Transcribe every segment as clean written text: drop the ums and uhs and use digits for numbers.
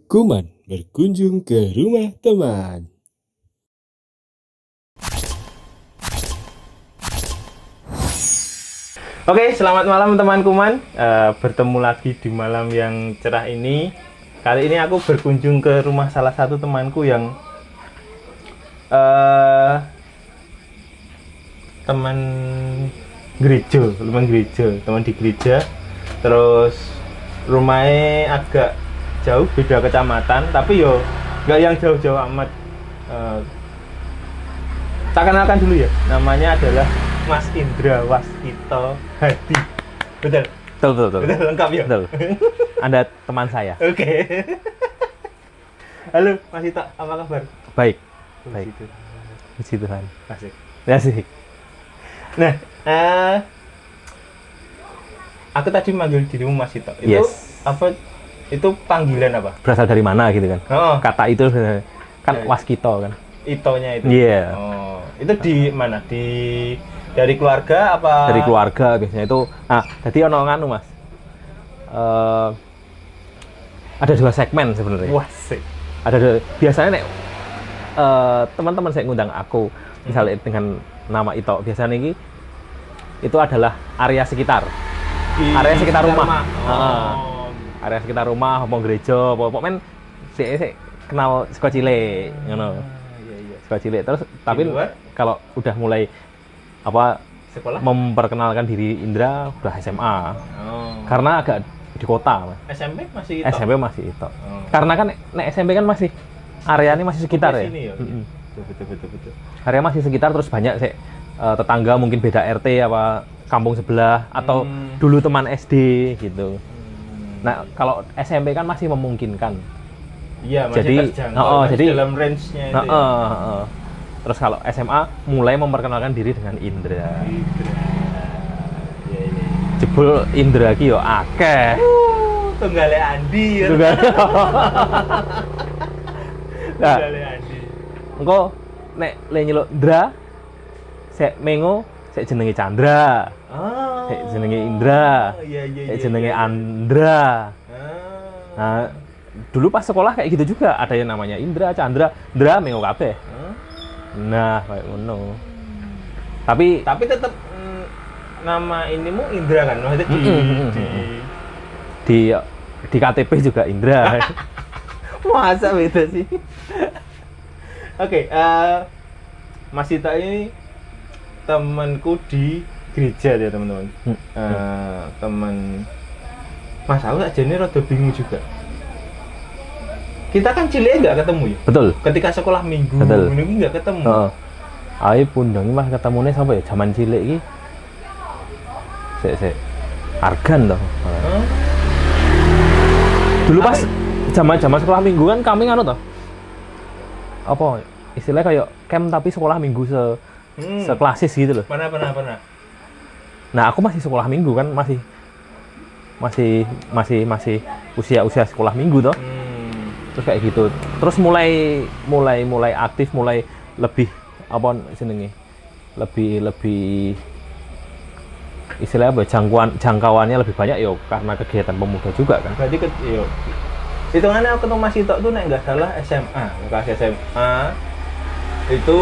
Kuman berkunjung ke rumah teman. Oke, selamat malam teman Kuman. Bertemu lagi di malam yang cerah ini. Kali ini aku berkunjung ke rumah salah satu temanku yang teman teman di gereja. Terus rumahnya agak jauh, beda kecamatan, tapi yo nggak yang jauh-jauh amat. Tak kenalkan dulu ya, namanya adalah Mas Indra Waskito Hadi. Betul? Betul. Betul, lengkap ya? Betul. Anda teman saya. Oke. Halo, Mas Ito, apa kabar? Baik. Puji Baik. Tuhan. Puji Tuhan. Asik. Ya sih. Nah, aku tadi manggil dirimu Mas Ito. Itu Yes. apa? Itu panggilan apa? Berasal dari mana gitu kan? Oh, Kata itu kan Ya. Waskito kan. Itonya itu. Iya. Oh, itu di mana? Dari keluarga apa? Dari keluarga biasanya itu. Nah, jadi ono nganu, Mas. Ada dua segmen sebenarnya. Wah, sik. Biasanya nek teman-teman saya ngundang aku misalnya dengan nama Ito, biasanya ini itu adalah area sekitar. Area sekitar rumah. Oh. Area sekitar rumah, mau gereja, pokoknya saya kenal saka cilik ngono. Iya. Saka cilik terus tapi luar? kalau udah mulai apa Sekolah? memperkenalkan diri Indra udah SMA. Oh. Karena agak di kota, Mas. SMP masih Ito? SMP masih Ito. Oh. Karena kan nek SMP kan masih areanya masih sekitar ya. Sini ya? Mm-mm. Betul. Area masih sekitar terus banyak tetangga mungkin beda RT apa kampung sebelah atau dulu teman SD gitu. Nah, kalau SMP kan masih memungkinkan. Iya, masih Jadi, terjangkau, masih jadi dalam range-nya itu ya. Terus kalau SMA mulai memperkenalkan diri dengan Indra. Iya. Jebul Indra ki yo akeh. Tunggale Andi ya. Juga. Nah, Tunggale Andi. engko nek le nyeluk Indra sek mengo sek jenenge Chandra. Oh. Sek jenenge Indra. Iya. Sek jenenge Andra. Ah. Nah, dulu pas sekolah kayak gitu juga, ada yang namanya Indra, Chandra, Indra mengo kabeh. Hah? Nah, kayak ngono. Tapi Tapi tetap nama inimu Indra kan? Maksudnya di KTP juga Indra. Masa beda sih? Oke, Mas Ita ini temanku di gereja ya teman-teman. Teman Mas aku aja ini rada bingung juga. Kita kan cilik nggak ketemu ya? Betul. Ketika sekolah minggu, Betul. ini nggak ketemu. Heeh. Ae pundangi Mas ketemune sampai ya zaman cilik iki. Sik. Argan toh. Hah? Dulu pas zaman sekolah minggu kan kami nganu toh. Apa istilahnya kayak camp tapi sekolah minggu seklasis gitu loh. Pernah. Nah, aku masih sekolah minggu kan, masih usia sekolah minggu toh. Terus kayak gitu. Terus mulai aktif, mulai lebih apa jenenge? Lebih istilahnya apa? Jangkauannya lebih banyak ya karena kegiatan pemuda juga kan. Berarti hitungannya aku ketemu Mas Ito tuh nek nggak salah SMA, kelas SMA itu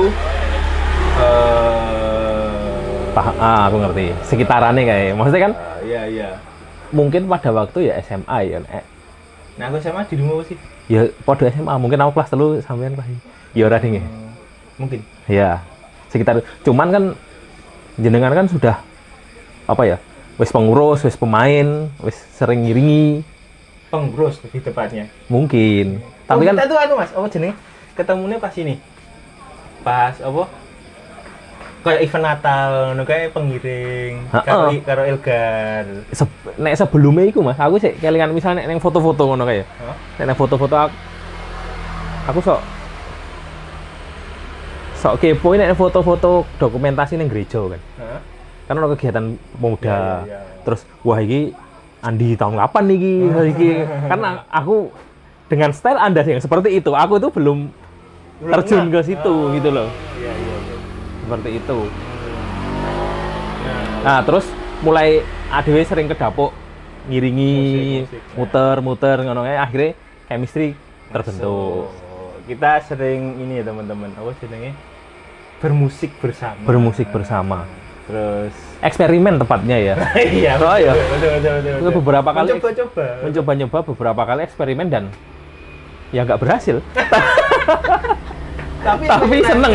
Aku ngerti. Sekitarannya kayak. Maksudnya kan iya. mungkin pada waktu ya SMA ya. Nah, aku SMA di rumah sih. Ya pada SMA mungkin aku kelas 3 sampean kelas. Ya ora ding ya. Mungkin. Ya. Sekitar cuman kan jenengan kan sudah apa ya? Wis pengurus, wis pemain, wis sering ngiringi. Pengurus lebih tepatnya. Mungkin. Tapi kan kita tuh Mas, apa jenenge? Ketemunya pas ini. Pas apa? Kayak event Natal, ngono kayak pengiring karo Elgar. nek sebelumnya iku Mas, aku sih kelingan misalnya nek foto-foto ngono kayak. Nek foto-foto aku sok kepo nek foto-foto dokumentasi ning gereja kan. Kan ono kegiatan pemuda. Iya. Terus wah iki Andi tahun kapan iki? Kan aku dengan style Anda yang seperti itu, aku itu belum terjun ke situ gitu loh. Iya. Seperti itu. Nah, terus mulai adewe sering ke dapur ngiringi Musik. muter-muter ngono kae akhirnya chemistry terbentuk. Kita sering ini ya teman-teman, apa jenenge? Bermusik bersama. Bermusik bersama. Terus Eksperimen tepatnya ya. iya, Oh, iya. betul. Beberapa kali Coba-coba. mencoba-nyoba beberapa kali eksperimen dan ya nggak berhasil. Tapi seneng.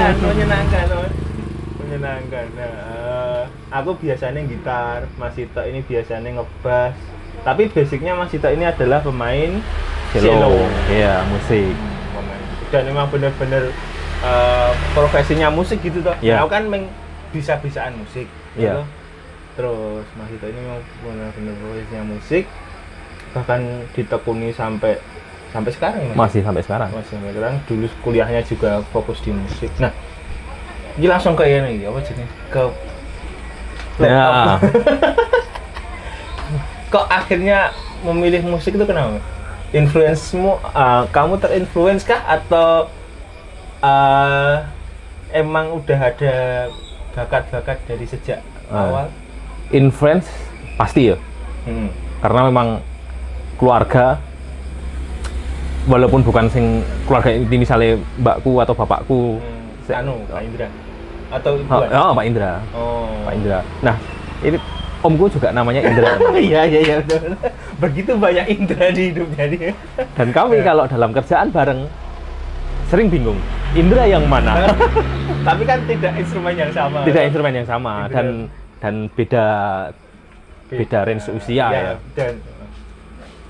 Menyenangkan. Nah, aku biasanya gitar, Mas Ito ini biasanya ngebass. Tapi basicnya Mas Ito ini adalah pemain cello. Iya, musik. Pemain. Dan memang benar-benar profesinya musik gitu toh. Iya. Aku kan bisa-bisaan musik. Iya. Gitu. Terus Mas Ito ini memang benar-benar profesinya musik. Bahkan ditekuni sampai sekarang ya, Mas? Masih sampai sekarang. Masih sampai sekarang. Dulu kuliahnya juga fokus di musik. Nah, ini langsung ke ini apa jenis ke Ya. kok akhirnya memilih musik itu kenapa? Influence-mu, kamu terinfluence kah atau emang udah ada bakat-bakat dari sejak awal? Influence pasti ya. Karena memang keluarga, walaupun bukan keluarga inti misalnya mbakku atau bapakku, Pak Indra atau Ibu? Pak Indra. Pak Indra. Nah, ini omku juga namanya Indra. Iya betul. Begitu banyak Indra di hidupnya dia. Dan kami kalau dalam kerjaan bareng sering bingung, Indra yang mana? Tapi kan tidak instrumen yang sama. Tidak instrumen yang sama dan beda range usia ya. Dan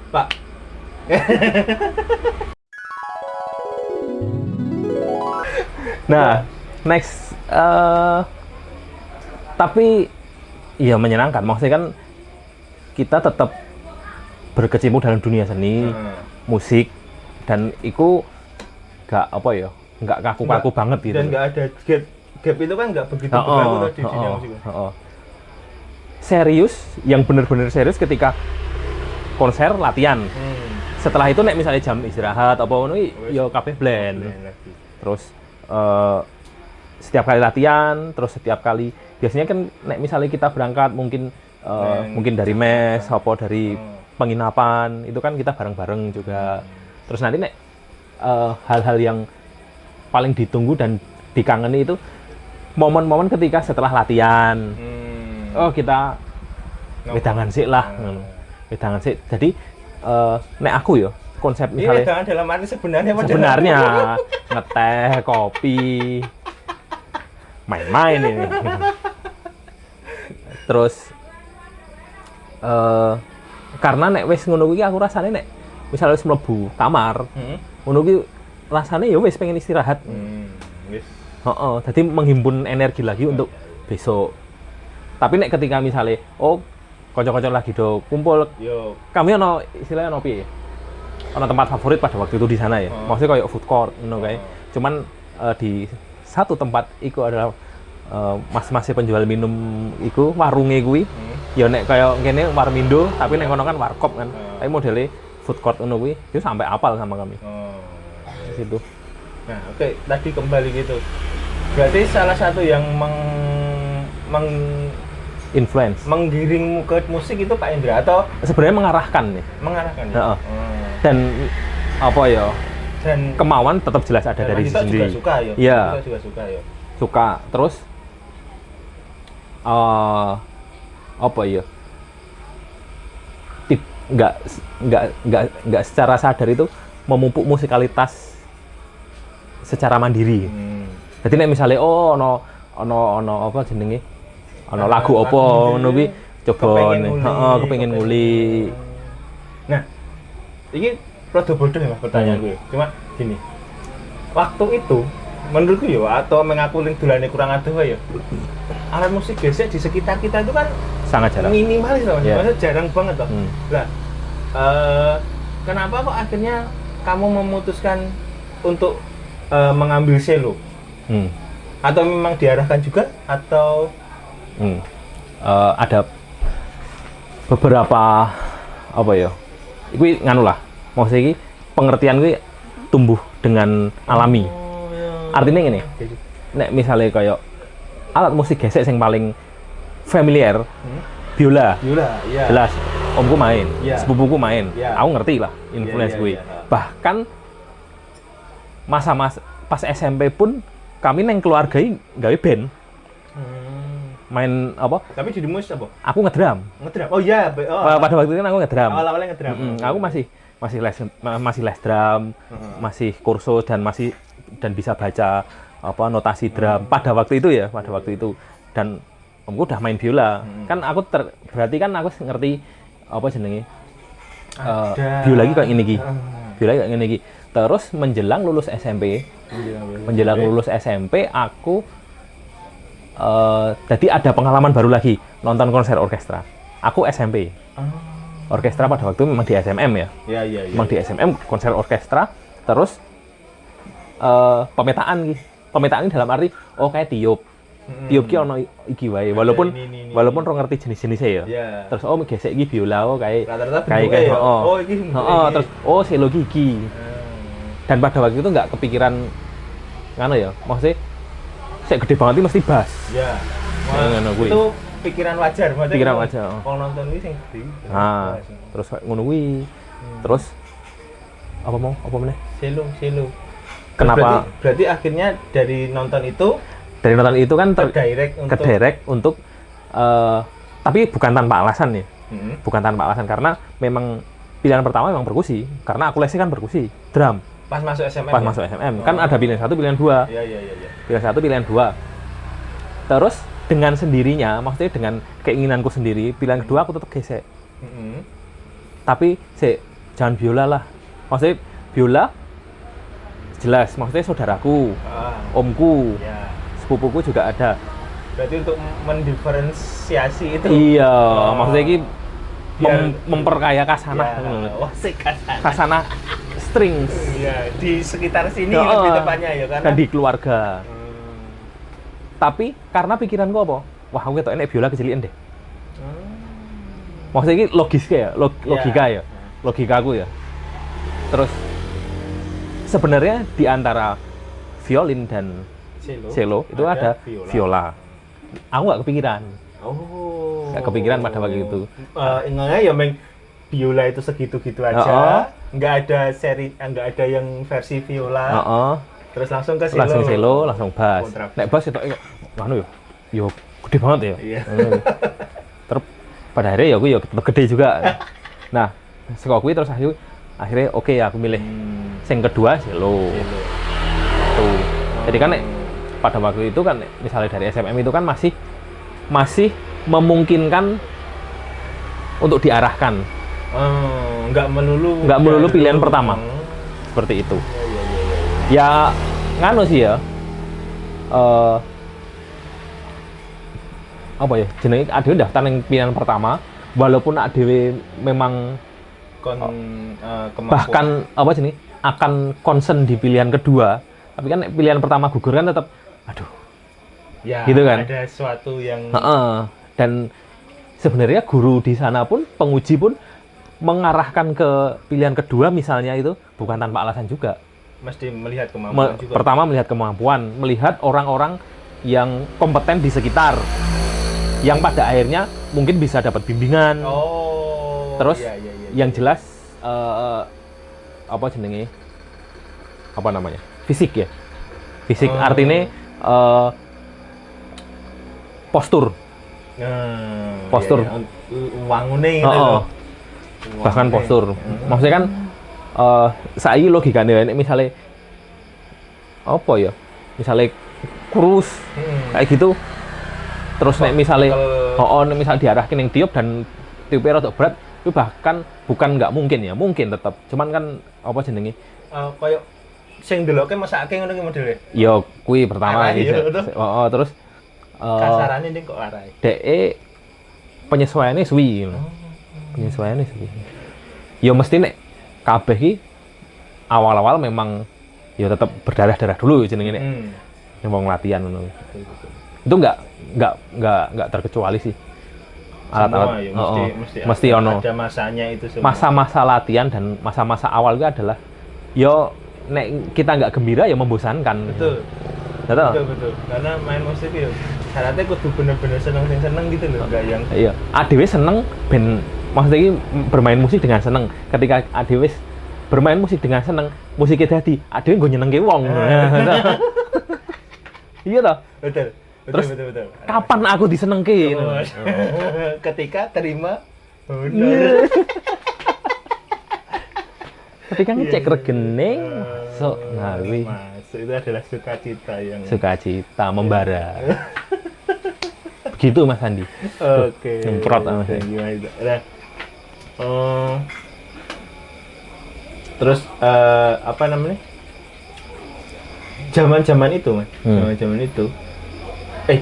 Pak Nah, next tapi ya menyenangkan. Maksudnya kan kita tetap berkecimpung dalam dunia seni, musik, dan itu nggak apa ya, nggak kaku-kaku banget gitu. Dan nggak ada gap itu kan nggak begitu berlaku di dunia musik. Serius, yang benar-benar serius ketika konser latihan. Setelah itu nek misalnya jam istirahat apa ngono ya kabeh blend. Terus setiap kali latihan, terus setiap kali biasanya kan nek misalnya kita berangkat mungkin mungkin dari mes apa dari penginapan, itu kan kita bareng-bareng juga. Terus nanti nek hal-hal yang paling ditunggu dan dikangeni itu momen-momen ketika setelah latihan. Oh, kita wedangan sik lah. Wedangan sik. Jadi nek aku ya konsep misalnya wedangan dalam arti sebenarnya ngeteh, kopi, main-main ini. Terus karena nek wis ngono kuwi aku rasane nek misalnya wis mlebu kamar, ngono kuwi rasane ya wis pengen istirahat. Wis. Jadi menghimpun energi lagi untuk besok. Tapi nek ketika misalnya kanca-kanca lagi do kumpul, kami ono istilahnya ono piye? Ono tempat favorit pada waktu itu di sana ya. Maksudnya kayak food court ngono kae. Cuman di satu tempat iku adalah mas-mas penjual minum iku warunge kuwi. Ya nek kaya kene Warmindo, tapi nek kono kan warkop kan. Tapi modelnya food court ngono kuwi, itu sampai apal sama kami. Di situ. Nah, oke, tadi kembali gitu. Berarti salah satu yang influence menggiringmu ke musik itu Pak Indra atau sebenarnya mengarahkan nih. Mengarahkan ya. Dan apa ya? Dan kemauan tetap jelas ada dari diri sendiri. Juga suka ya. Iya. Kita juga suka ya. Suka. Terus apa ya? Nggak secara sadar itu memupuk musikalitas secara mandiri. Jadi nek misalnya ono apa jenenge? Ono lagu apa ngono kuwi coba kepengin nguli. Nah, ini rada bodoh ya Mas pertanyaan gue. Cuma gini. Waktu itu menurutku ya atau mengaku ling dolane kurang adoh ya. Alat musik gesek di sekitar kita itu kan sangat jarang. Minimalis loh, maksudnya jarang banget loh. Nah, kenapa kok akhirnya kamu memutuskan untuk mengambil cello? Atau memang diarahkan juga atau ada beberapa apa ya? Iki nganu lah. Maksudnya iki pengertian gue tumbuh dengan alami. Artinya gini, nek misalnya kayak alat musik gesek yang paling familiar, biola, iya. Jelas, omku main, Iya. sepupuku main, Iya. aku ngerti lah influence gue. Iya. Bahkan pas SMP pun kami neng keluarga gawe band. Main apa? Tapi di mus apa? Aku ngedrum. Ngedrum. Oh iya, Pada waktu itu kan aku ngedrum. Awal-awalnya ngedrum. Aku masih les drum, masih kursus dan bisa baca apa notasi drum pada waktu itu dan omku udah main biola. Kan aku berarti kan aku ngerti apa jenenge biola lagi kayak gini iki. Biola kayak gini iki. Terus menjelang lulus SMP aku jadi ada pengalaman baru lagi nonton konser orkestra. Aku SMP. Orkestra pada waktu itu memang di SMM ya. Iya. Memang di SMM konser orkestra. Terus pemetaan ini dalam arti kayak tiup ki ono iki wae walaupun ro ngerti jenis-jenisnya ya. Terus gesek iki biola kayak iki. Terus selo iki. Dan pada waktu itu nggak kepikiran ngono ya. Maksudnya sik gede banget mesti bass. Iya. Itu pikiran wajar, pikiran wajar. Wong nonton kuwi sing gede. Nah, terus ngono kuwi. Terus apa meneh? Selo. Kenapa? Berarti akhirnya dari nonton itu kan terdirect untuk tapi bukan tanpa alasan ya. Bukan tanpa alasan karena memang pilihan pertama memang perkusi karena aku lesnya kan perkusi, drum. Pas masuk SMM. Masuk SMM kan ada pilihan 1, pilihan 2. Iya. Pilihan 1, pilihan 2. Terus dengan sendirinya, maksudnya dengan keinginanku sendiri, pilihan kedua aku tetap gesek. Tapi jangan biola lah. Maksudnya biola jelas, maksudnya saudaraku, omku, sepupuku juga ada. Berarti untuk mendiferensiasi itu. Iya, maksudnya ini memperkaya kasanah. Kasanah strings. Iya, di sekitar sini lebih tepatnya ya kan. Dan di keluarga. Tapi karena pikiranku apa? Wah, aku ketok enek biola kecilin deh. Maksudnya ini logika ya. Logikaku ya. Terus sebenarnya di antara violin dan cello itu ada viola. Aku nggak kepikiran. Nggak kepikiran pada waktu itu. Ingatnya ya biola itu segitu-gitu aja. Nggak ada yang versi viola. Terus langsung ke cello. Langsung cello, langsung bass. Nek bass itu yo gede banget ya. Iya. Terus pada akhirnya aku tetap gede juga. Nah, sekolah kuwi terus akhirnya oke, aku milih yang kedua cello. Tuh. Jadi kan pada waktu itu kan misalnya dari SMM itu kan masih memungkinkan untuk diarahkan. Nggak melulu pilihan pertama. Seperti itu. Ya nganu sih ya. Apa ya? Jenenge adewe daftar yang pilihan pertama, walaupun adewe memang bahkan apa sih akan concern di pilihan kedua, tapi kan pilihan pertama gugur kan tetap aduh. Ya, gitu kan? Ada sesuatu yang dan sebenarnya guru di sana pun, penguji pun mengarahkan ke pilihan kedua misalnya itu bukan tanpa alasan juga. Mesti melihat kemampuan juga. Pertama melihat kemampuan, melihat orang-orang yang kompeten di sekitar, yang pada akhirnya mungkin bisa dapat bimbingan. Terus yang jelas apa jenenge? Apa namanya? Fisik ya. Fisik artinya postur. Postur. Wangune gitu loh. Bahkan postur. Maksudnya kan saiki logikane nek misale apa ya? Misale kurus kayak gitu. Terus nek misale nek misal diarahke ning tiup dan tiupnya rada berat, itu bahkan bukan nggak mungkin ya, mungkin tetap. Cuman kan apa jenenge? Kayak sing ndeloke mesake ngono ki modele. Ya kuwi pertama iki. Terus kasarane ning kok arahe. Deke penyesuaiannya suwi. Penyesuaiannya suwi. Ya mesti nek kabeh iki awal-awal memang ya tetap berdarah-darah dulu jenenge nek. Yang mau latihan ngono. Itu enggak terkecuali sih. Alat-alat mesti ono. Ada masanya itu semua. Masa-masa latihan dan masa-masa awal itu adalah yo nek kita nggak gembira ya membosankan. Betul. Betul. Karena main musik ya syaratnya kudu bener-bener seneng gitu loh, enggak yang iya. Adewe seneng ben maksudnya ini bermain musik dengan seneng. Ketika adewe bermain musik dengan seneng, musiknya dadi adewe nggo nyenengke wong. Iya toh? Betul. Terus Betul. kapan aku disenengke? Oh. Ketika terima honor. Iya. Ketika ngecek rekening, sok ngawe. Masuk itu adalah sukacita yang Sukacita membara. Begitu Mas Andi. Oke. Nyemprot sama saya. Gimana itu? Nah, terus apa namanya? Zaman-zaman itu, Mas. Zaman-zaman itu.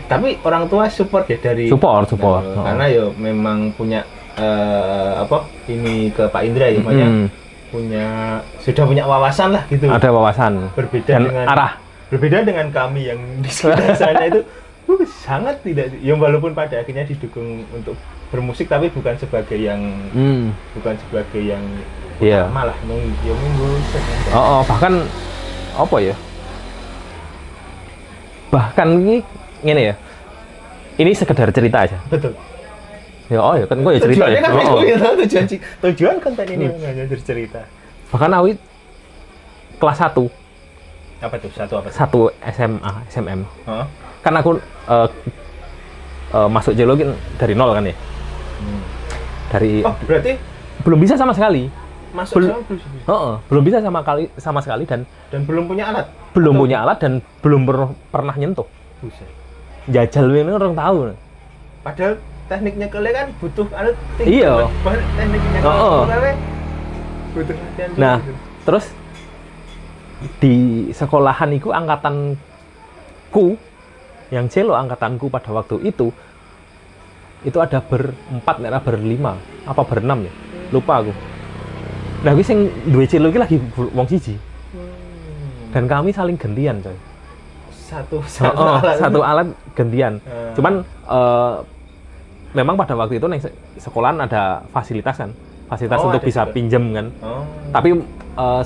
Tapi orang tua support ya dari Support. Karena ya memang punya ini ke Pak Indra ya, makanya sudah punya wawasan lah gitu. Ada wawasan Berbeda dan dengan arah. Berbeda dengan kami yang di sekitar sana itu sangat tidak, ya walaupun pada akhirnya didukung untuk bermusik tapi bukan sebagai yang Iya. utama lah, ya minggu. Bahkan apa ya? Bahkan ini ya. Ini sekedar cerita aja. Betul. Ya kan gue ya cerita ya. Tujuannya kan tujuan konten ini hanya bercerita. Bahkan Awi kelas 1 Apa tuh? Satu SMA, SMM. Hah? Kan aku masuk geologi dari nol kan ya. Dari Berarti belum bisa sama sekali. masuk sama Belum bisa sama sekali dan belum punya alat. belum punya alat dan belum pernah nyentuh. Buset. Jajal ini orang tahu. Padahal tekniknya kalian kan butuh alat tinggi. Iya. Tekniknya kalian butuh latihan. Nah, terus di sekolahan itu angkatanku yang cello angkatanku pada waktu itu ada berempat, nek berlima, apa berenam ya? Lupa aku. Nah, kuwi sing duwe cello iki lagi wong siji. Dan kami saling gantian, coy. Satu alat gantian. Cuman memang pada waktu itu nih sekolahan ada fasilitas kan, untuk bisa juga pinjem kan. Tapi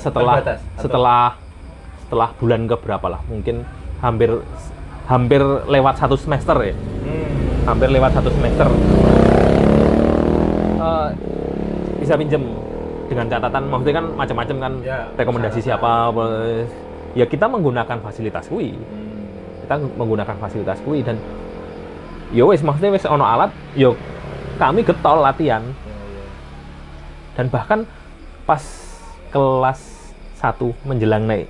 setelah bulan keberapa lah, mungkin hampir lewat 1 semester ya. Hampir lewat 1 semester bisa pinjem dengan catatan, maksudnya kan macam-macam kan ya, rekomendasi siapa ya, kita menggunakan fasilitas kui. Dan yo wis maksudnya wis ono alat, yo kami getol latihan. Dan bahkan pas kelas 1 menjelang naik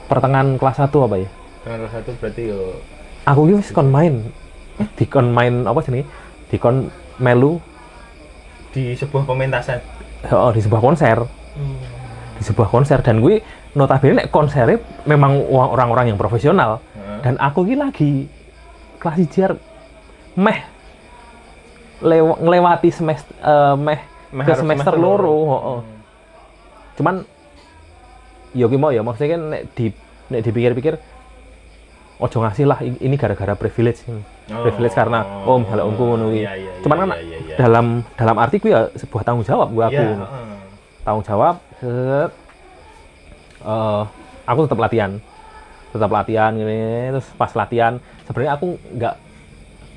pertengahan kelas 1 apa ya? Kelas 1 berarti yo aku ki wis kon main apa jenenge? Dikon melu di sebuah pementasan. Di sebuah konser. Di sebuah konser, dan gue notabene nek konsernya memang orang-orang yang profesional. Dan aku ki lagi kelas ijar ngelewati semester ke semester loro. Cuman ya ki mau ya, maksudnya kan nek dipikir-pikir ojo ngasih lah, ini gara-gara privilege. Privilege karena misalnya omku ngono kuwi. Cuman kan dalam arti kuwi ya sebuah tanggung jawab gue aku. Tanggung jawab, aku tetap latihan gini. Terus pas latihan sebenarnya aku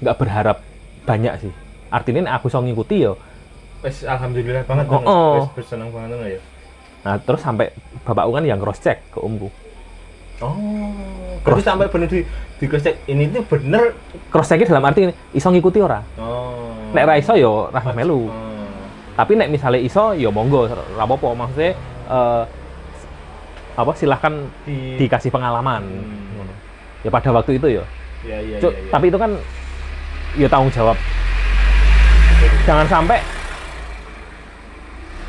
nggak berharap banyak sih, artinya aku bisa ngikuti ya alhamdulillah banget. Bersenang banget ya. Nah terus sampai bapakku kan yang cross check ke omku. Terus sampai bener di cross check ini tuh bener. Cross check dalam arti iso ngikuti ora. Nek ra iso ya ra melu. Tapi nek misalnya iso ya monggo, ra apa-apa, maksudnya silahkan dikasih pengalaman. Ya pada waktu itu ya. Tapi itu kan ya tanggung jawab. Jangan sampai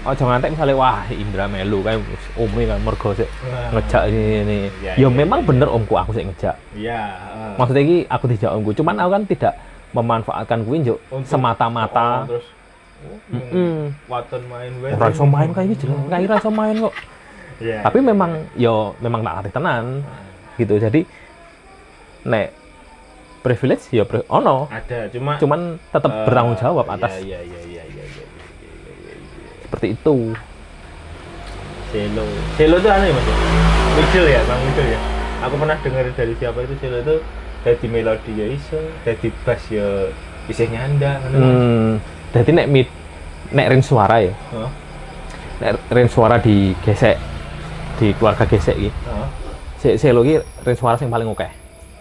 jangan nanti misalnya wah Indra melu kayak omnya kan mergo sik ngejak ini. Ya memang bener omku aku sik ngejak. Maksudnya iki aku dijak omku, cuman aku kan tidak memanfaatkan kuwi njuk semata-mata. Terus waton main wae. Ora iso main kayak iki jelas, kayak ora iso main kok. Tapi memang tak latih tenan. Gitu. Jadi nek privilege ya ono. Ada, cuman tetap bertanggung jawab atas. Iya. Seperti itu. Cello itu aneh Mas. Middle ya, Bang Middle ya. Aku pernah dengar dari siapa itu cello itu dari melodi ya iso, dari bass ya isih nyanda. Jadi nek nek range suara ya. Heeh. Nek range suara digesek di keluarga gesek iki. Heeh. Selo iki range suara sing paling oke.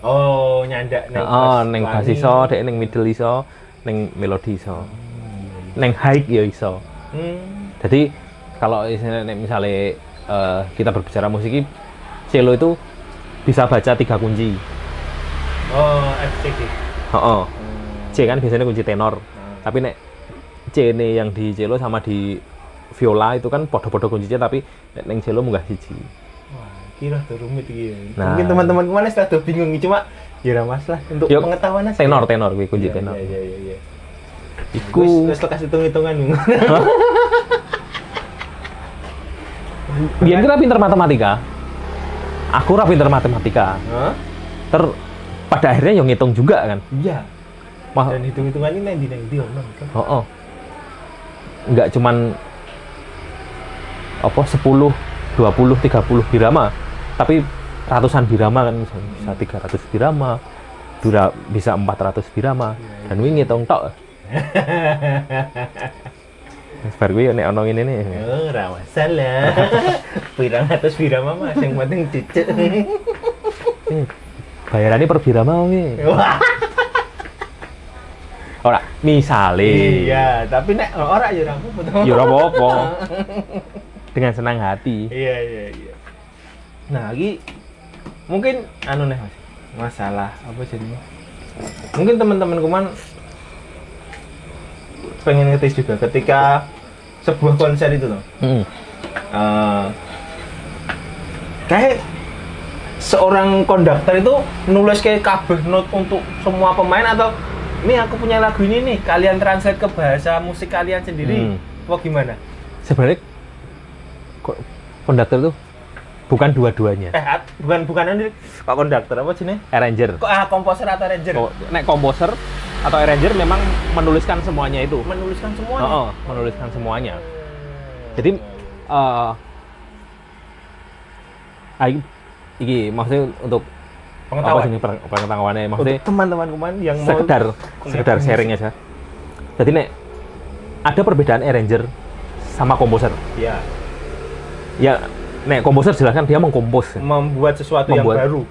Oh, nyandak neng Neng bass iso, dek neng middle iso, neng melodi iso. Neng high ya iso. Jadi kalau misalnya kita berbicara musik ini, cello itu bisa baca 3 kunci. Oh, F C. Oh, C kan biasanya kunci tenor. Tapi nek C ini yang di cello sama di viola itu kan podo-podo kuncinya, tapi nek neng cello munggah siji. Wah, kira tuh rumit gitu. Nah. Mungkin teman-teman kemana sudah bingung, cuma ya masalah untuk Yuk, pengetahuan aja. tenor kuwi kunci Iya, tenor. Iya. Iku Wis kasih hitung-hitungan. biyen kira pinter matematika. Aku ora pinter matematika. Hah? Pada akhirnya yang ngitung juga kan. Iya. Wah, Dan hitung-hitungannya nang ndi ono kan. oh. Enggak cuman apa 10, 20, 30 birama, tapi ratusan birama kan, bisa 300 birama, bisa 400 birama, dan wingi ngitung tok. Bar kuwi nek ono ngene nih. Oh, ora masalah. Pirang atus birama Mas, yang penting cicek. Bayarannya per birama kuwi. Wah. Ora, misale. Iya, tapi nek ora ya ora apa-apa. Ya ora apa-apa. Dengan senang hati. Iya. Nah, iki mungkin anu nih Mas. Masalah apa jadinya? Mungkin teman-teman kuman pengen ngetes juga ketika sebuah konser itu loh. Kayak seorang konduktor itu nulis kayak kabeh note untuk semua pemain, atau ini aku punya lagu ini nih, kalian translate ke bahasa musik kalian sendiri. Apa gimana? Sebenarnya konduktor itu bukan dua-duanya. Bukan ini kok konduktor apa sih nih? Arranger. Komposer atau arranger? Nek komposer atau arranger memang menuliskan semuanya itu. Menuliskan semuanya. Menuliskan semuanya. Jadi iki maksudnya untuk pengetahuan. apa sih pengetahuannya, maksudnya untuk teman-teman kuman yang sekedar sharing aja. Jadi nek ada perbedaan arranger sama komposer. Iya. Ya, nek komposer jelaskan dia mengkompos, membuat sesuatu yang baru.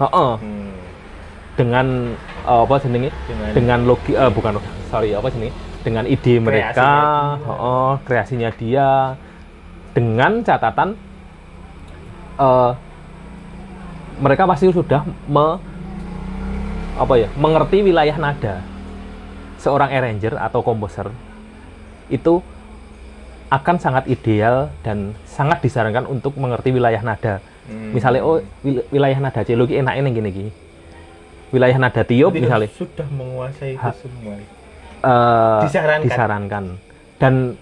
Dengan apa jenenge? Dengan dengan ide mereka, kreasinya dia, dengan catatan mereka pasti sudah mengerti wilayah nada. Seorang arranger atau komposer itu akan sangat ideal dan sangat disarankan untuk mengerti wilayah nada. Misalnya, wilayah nada cello ki enake ning gini iki. Wilayah nada tiup misalnya sudah menguasai itu semua. Disarankan dan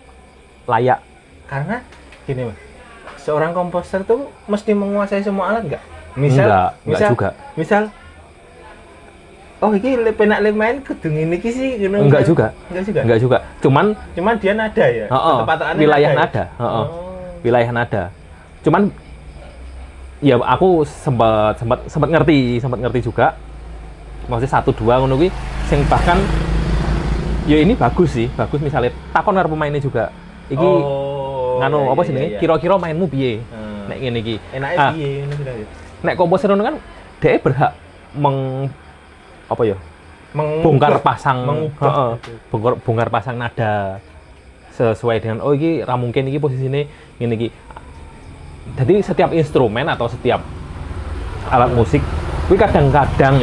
layak. Karena gini Mas, seorang komposer tuh mesti menguasai semua alat nggak? Enggak juga. Misal, iki penak main kudu ngene iki sih, ngono. Enggak juga. Cuman dia nada ya. Wilayah nada. Wilayah nada. Cuman ya aku sempat ngerti juga. Maksudnya 1 2 ngono kuwi sing bahkan ya ini bagus misalnya takon karo pemainnya juga. Iki apa sih ini? Kira-kira mainmu piye? Nek ngene iki. Enake piye ngono kira. Nek komposer ngono kan dhek berhak bongkar pasang nada sesuai dengan iki ra mungkin iki posisine ngene iki. Jadi setiap instrumen atau setiap alat musik kuwi kadang-kadang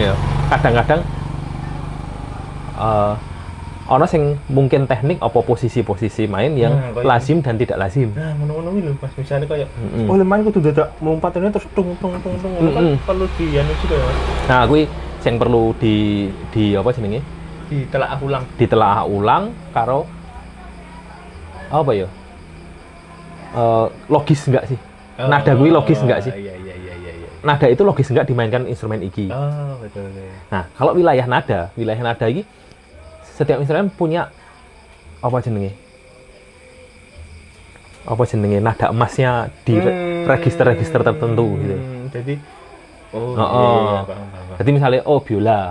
ono sing mungkin teknik apa posisi-posisi main yang lazim dan tidak lazim. Nah, ngono-ngono kuwi lho Mas, misalnya kayak main kudu dadak lompatane terus tung kan perlu dianu juga ya. Nah, kuwi sing perlu di apa jenenge? Ditelaah ulang karo apa ya? Logis enggak sih? Nada kuwi logis enggak sih? Iya. Nada itu logis enggak dimainkan instrumen iki? Betul. Nah, kalau wilayah nada iki setiap instrumen punya apa jenenge nada emasnya di register tertentu gitu. Jadi paham. Jadi misalnya biola,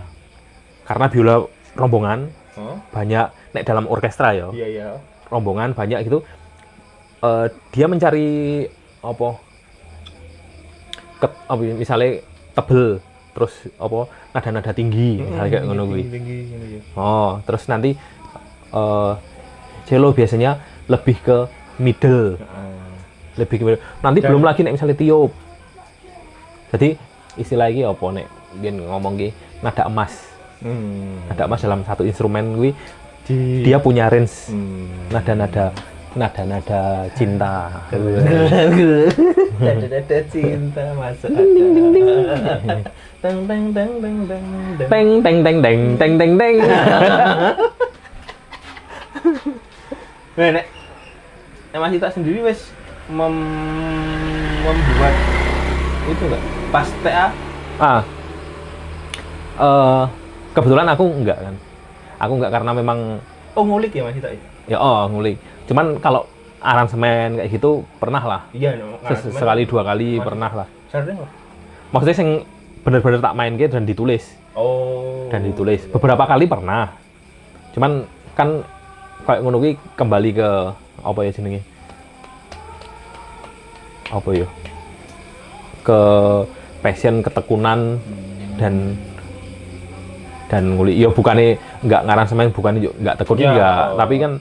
karena biola rombongan banyak nek dalam orkestra ya. Iya. rombongan banyak gitu, dia mencari apa misalnya tebel, terus apa nada-nada tinggi misalnya kayak ngono kuwi. Tinggi ya. Oh, terus nanti cello biasanya lebih ke middle. Lebih ke middle. Nanti belum lagi nek misalnya tiup. Jadi istilah iki apa nek biyen ngomong ki nada emas. Nada emas dalam satu instrumen kuwi dia punya range nada-nada cinta. Nada cinta masuk Ding ding ding. Teng teng teng teng teng teng. Teng teng teng teng teng teng teng. Nek Mas Ita sendiri wis membuat itu enggak pas TA? Kebetulan aku enggak kan. Aku enggak karena memang ngulik ya Mas Ita? ya ngulik. Cuman kalau aransemen kayak gitu pernah lah. Iya, Sekali dua kali pernah lah. Sering lah. Maksudnya yang bener-bener tak main dan ditulis. Oh. Dan ditulis. Beberapa kali pernah. Cuman kan kayak ngono kuwi kembali ke apa ya jenenge? Apa ya? Ke passion, ketekunan dan ngulik. Ya bukannya enggak ngaransemen, bukannya enggak tekun juga, tapi kan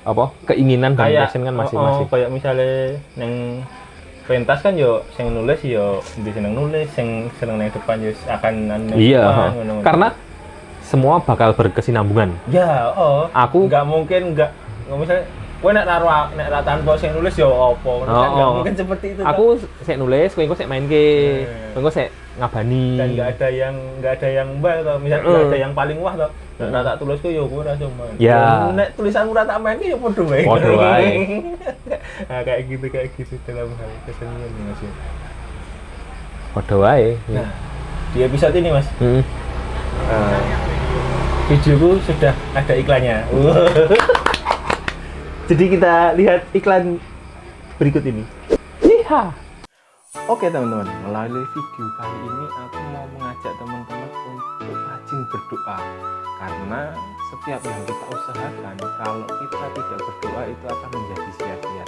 apa? Keinginan dan passion kan masing-masing. Kayak misalnya neng pentas kan yo sing nulis yo di seneng nulis, sing seneng nang depan yo akan iya, karena semua bakal berkesinambungan. Ya, aku nggak mungkin nggak misalnya kowe nek tanpa sing nulis yo apa, nggak mungkin seperti itu. Aku sik nulis, kowe engko sik main-ke. Kowe sik ngabani. Dan nggak ada yang mbak atau misalnya nggak ada yang paling wah toh. Nek tak tulisku yo kowe ora iso main. Ya. Nek tulisanmu ora tak main yo padha wae. Padha wae. Nah, kayak gitu dalam hal kesenian nih Mas. Padha wae. Nah, di episode ini Mas. Videoku sudah ada iklannya. Jadi kita lihat iklan berikut ini. Iya. Oke teman-teman, melalui video kali ini aku mau mengajak teman-teman untuk rajin berdoa. Karena setiap yang kita usahakan, kalau kita tidak berdoa itu akan menjadi sia-sia.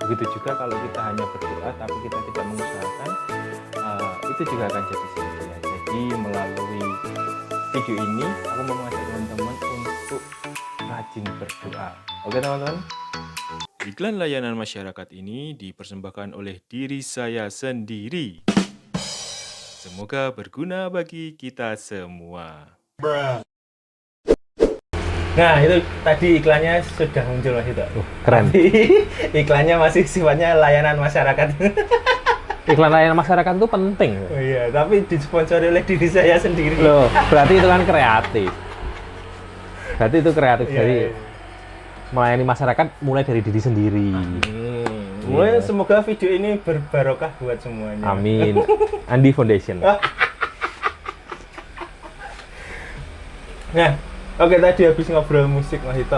Begitu juga kalau kita hanya berdoa tapi kita tidak mengusahakan, itu juga akan jadi sia-sia. Jadi melalui video ini aku mau mengajak teman-teman untuk rajin berdoa. Oke teman-teman. Iklan layanan masyarakat ini dipersembahkan oleh diri saya sendiri. Semoga berguna bagi kita semua. Nah itu tadi iklannya sudah muncul Mas Ito. Keren. Tapi iklannya masih sifatnya layanan masyarakat. Iklan layanan masyarakat itu penting. Oh iya, tapi disponsori oleh diri saya sendiri. Loh, berarti itu kan kreatif. Berarti itu kreatif. Jadi melayani masyarakat mulai dari diri sendiri. Mulai semoga video ini berbarokah buat semuanya. Amin. Andi Foundation. Nah, oke tadi habis ngobrol musik Mas Ito.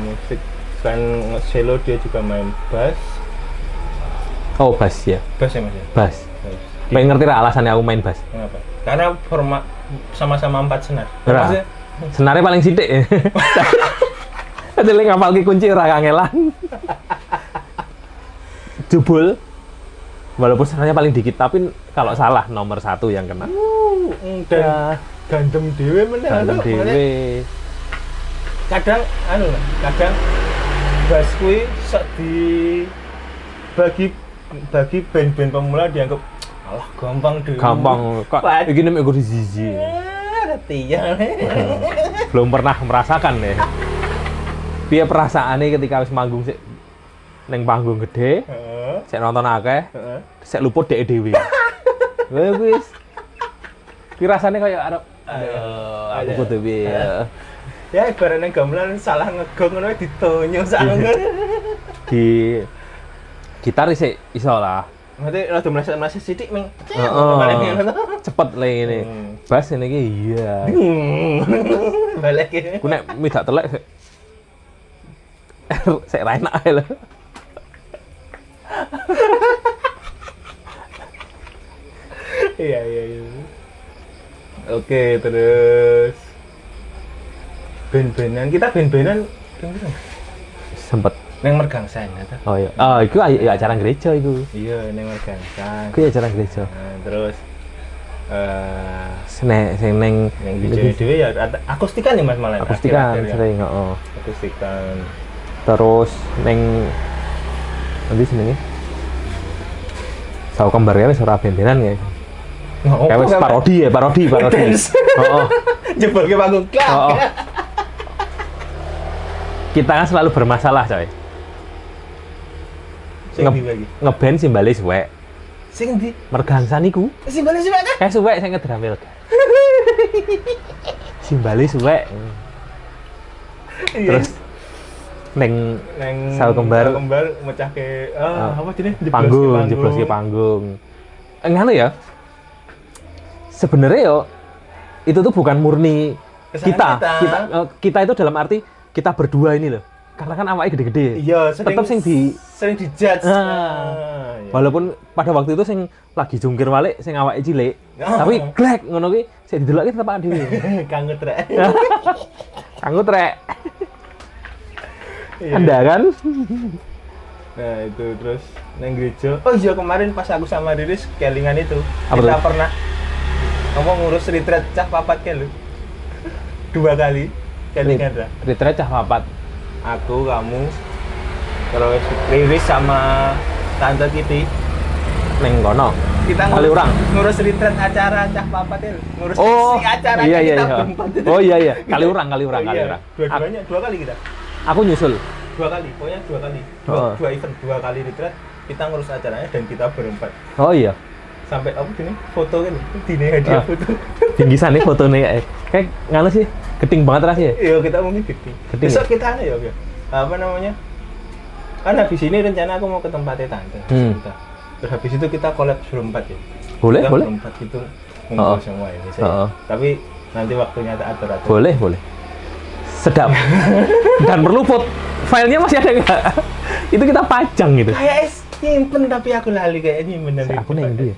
Musik kan cello, dia juga main bass. Oh, bass ya. Bass ya Mas ya? Bass. Pengen ngerti lah alasannya aku main bass. Kenapa? Karena format sama-sama 4 senar. Maksudnya, senarnya paling sidik ya. Ada yang ngapal kunci ora kangelan. Jebul. Walaupun senarnya paling dikit, tapi kalau salah nomor 1 yang kena. Dan gandem dewe meneh. Gandem dewe. Kadang kadang bass kuwi sok di bagi band-band pemula dianggap alah gampang dhewe. Gampang kok iki nek nggo dizizi. Retiya. Belum pernah merasakan ya. Piye perasaane ketika wis manggung sik ning panggung gede, sik nonton akeh, sik luput dhek dhewe. Lha wis. Ki rasane kaya arep aku kudu piye. Ya ibaratnya gamelan salah ngegong ngono ditonyo sak ngono. Di gitar sik iso lah. Berarti rada meleset sithik ming. Cepet le ngene. Bass ngene iki iya. Balik iki. Ku nek midak telek sik ra enak ae lho. Iya. Oke, terus band-bandan. Kita band-bandan Gedung itu. Sempet. Neng Mergangsan itu. Oh iya. Oh, itu acara gereja itu. Iya, neng Mergangsan. Itu acara gereja. Nah, terus Sing neng yang di dhewe ya akustikan nih Mas malah. akustikan akhir-akhir ya. sering, heeh. Akustikan. Terus neng nanti senenge Sawo Kembar ya wis ora ben-benan ya. Nah, Kayak wis parodi. Dance. Heeh. Jebol ke panggung. Oh. Kita kan selalu bermasalah, coy. Sing ndi lagi? Ngeband simbale suwek. Sing ndi? Mergangsan iku Simbale sing mana? kayak suwek sing ngedramel. Simbale suwek. Terus neng Sawo Kembar mecahke apa jenenge? jebloske panggung. Ngene ya. Sebenarnya yo itu tuh bukan murni Kesalahan kita itu dalam arti kita berdua ini loh. Karena kan awake gede-gede. Iya, tetep sering dijudge. Iya. Walaupun pada waktu itu sing lagi jungkir balik sing awake cilik. Tapi glek ngono kuwi sik didelokke tetep awake dhewe. Kangen trek. Kanggo trek. Iya. Anda kan? Nah, itu terus neng gereja. Oh iya, kemarin pas aku sama Riris kelingan itu. Apa Kita tuh? pernah ngurus retreat cah papat ke lu. 2 kali kelingan dah. Retret cah papat. Aku, kamu, terus Riris sama Tante Titi. Neng kono. Kita Kali urang. ngurus retreat acara cah papat ya. Ngurus Oh, isi acaranya iya, kita iya. berempat itu. Oh iya. Kali urang. Iya, dua-duanya 2 kali kita. Aku nyusul. 2 kali, pokoknya 2 kali. Oh. 2 event, 2 kali retreat. Kita ngurus acaranya dan kita berempat. Oh iya. Sampai apa gini foto kan dini hadiah foto. Tinggisan nih fotonya kayak nganu sih. Keting banget rasanya. Iya, kita mungkin gitu. Keting Besok kita ya, ya. Apa namanya? Kan habis ini rencana aku mau ke tempatnya tante. Kita. Terus habis itu kita collab berempat ya. Boleh. Berempat gitu ngumpul Oh. semua ini Oh. Tapi nanti waktunya tak atur-atur. Boleh. Sedap. Dan perlu filenya masih ada nggak? Itu kita pajang gitu. Kayak nyimpen tapi aku lali kayak nyimpen nanti. Aku neng dia.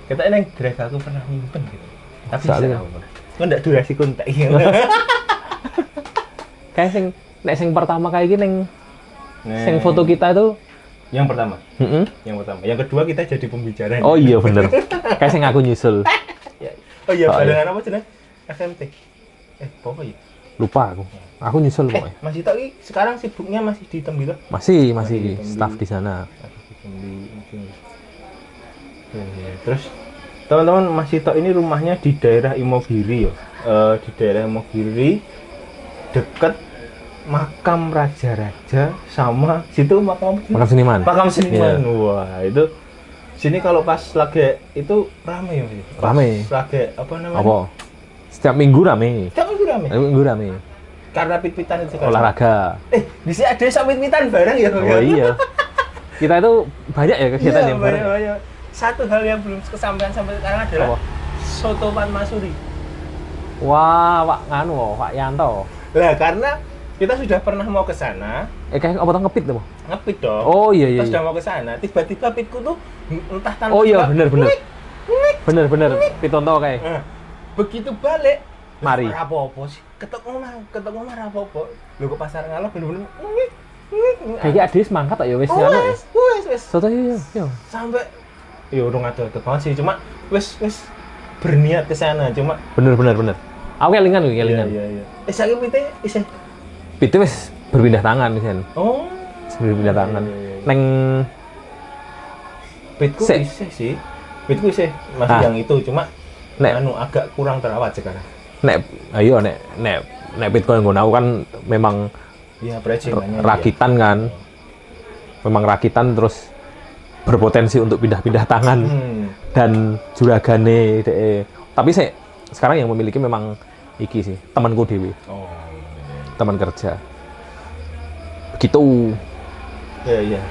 Kita neng drive aku pernah nyimpen gitu. Tapi Soalnya- kok ndak durasi kontak ya. Kayak sing pertama kayak gini sing Nah, foto kita itu. yang pertama. Mm-mm. Yang pertama. Yang kedua kita jadi pembicara. Oh iya bener. Kayak sing aku nyusul. Oh iya, Oh, barengan apa jenenge? FMT. Apa ya? Lupa aku. Aku nyusul pokoknya. Masih tak sekarang sibuknya masih di Tembi toh? Masih Masih staff di sana. Masih di Tembi. Ya. Terus teman-teman masih tok ini rumahnya di daerah Imogiri ya. Di daerah Imogiri dekat makam raja-raja sama situ makam Makam seniman. makam seniman. Iya. Wah, itu sini kalau pas lagi itu rame ya, Mas? Pas Rame. Lagi apa namanya? Apa? Setiap minggu rame. Setiap minggu rame. Setiap minggu rame. Karena pit-pitan itu kan. Olahraga. Bisa ada sama pit-pitan bareng ya. Oh iya. Kita itu banyak ya kegiatan yang bareng. banyak. Satu hal yang belum kesampaian sampai sekarang adalah Apa? soto Pan Masuri. Wah, Pak nganu, Pak Yanto. Lah karena kita sudah pernah mau ke sana, Kayak apa tuh ngepit tuh? ngepit dong. Oh iya. Kita sudah mau ke sana, tiba-tiba pitku tuh entah tanpa Oh iya, sebab, bener. Bener. Pitonto kayak. Nah, begitu balik, Mari. ora apa-apa sih. Ketok omah ora apa-apa. Lho ke pasar ngalah bener-bener Kayak adis mangkat tak ya wis Oh, anu ya. wes. Soto iya. Sampai ya urung ado-ado banget sih, cuma wes berniat ke sana, cuma Bener. Aku kelingan. Iya. Saiki pite isih. Itu wis berpindah tangan kan. Oh, Berpindah tangan. Iya. Neng pitku Sik. isih sih. Pitku isih masih Ah. yang itu, cuma Nek- anu agak kurang terawat sekarang. nek pit koyo ngono aku kan memang Iya, prejengannya. rakitan kan. Memang rakitan terus berpotensi untuk pindah-pindah tangan dan juragane tapi sekarang yang memiliki memang iki sih, temanku dewi, Oh. teman kerja. Begitu. Iya.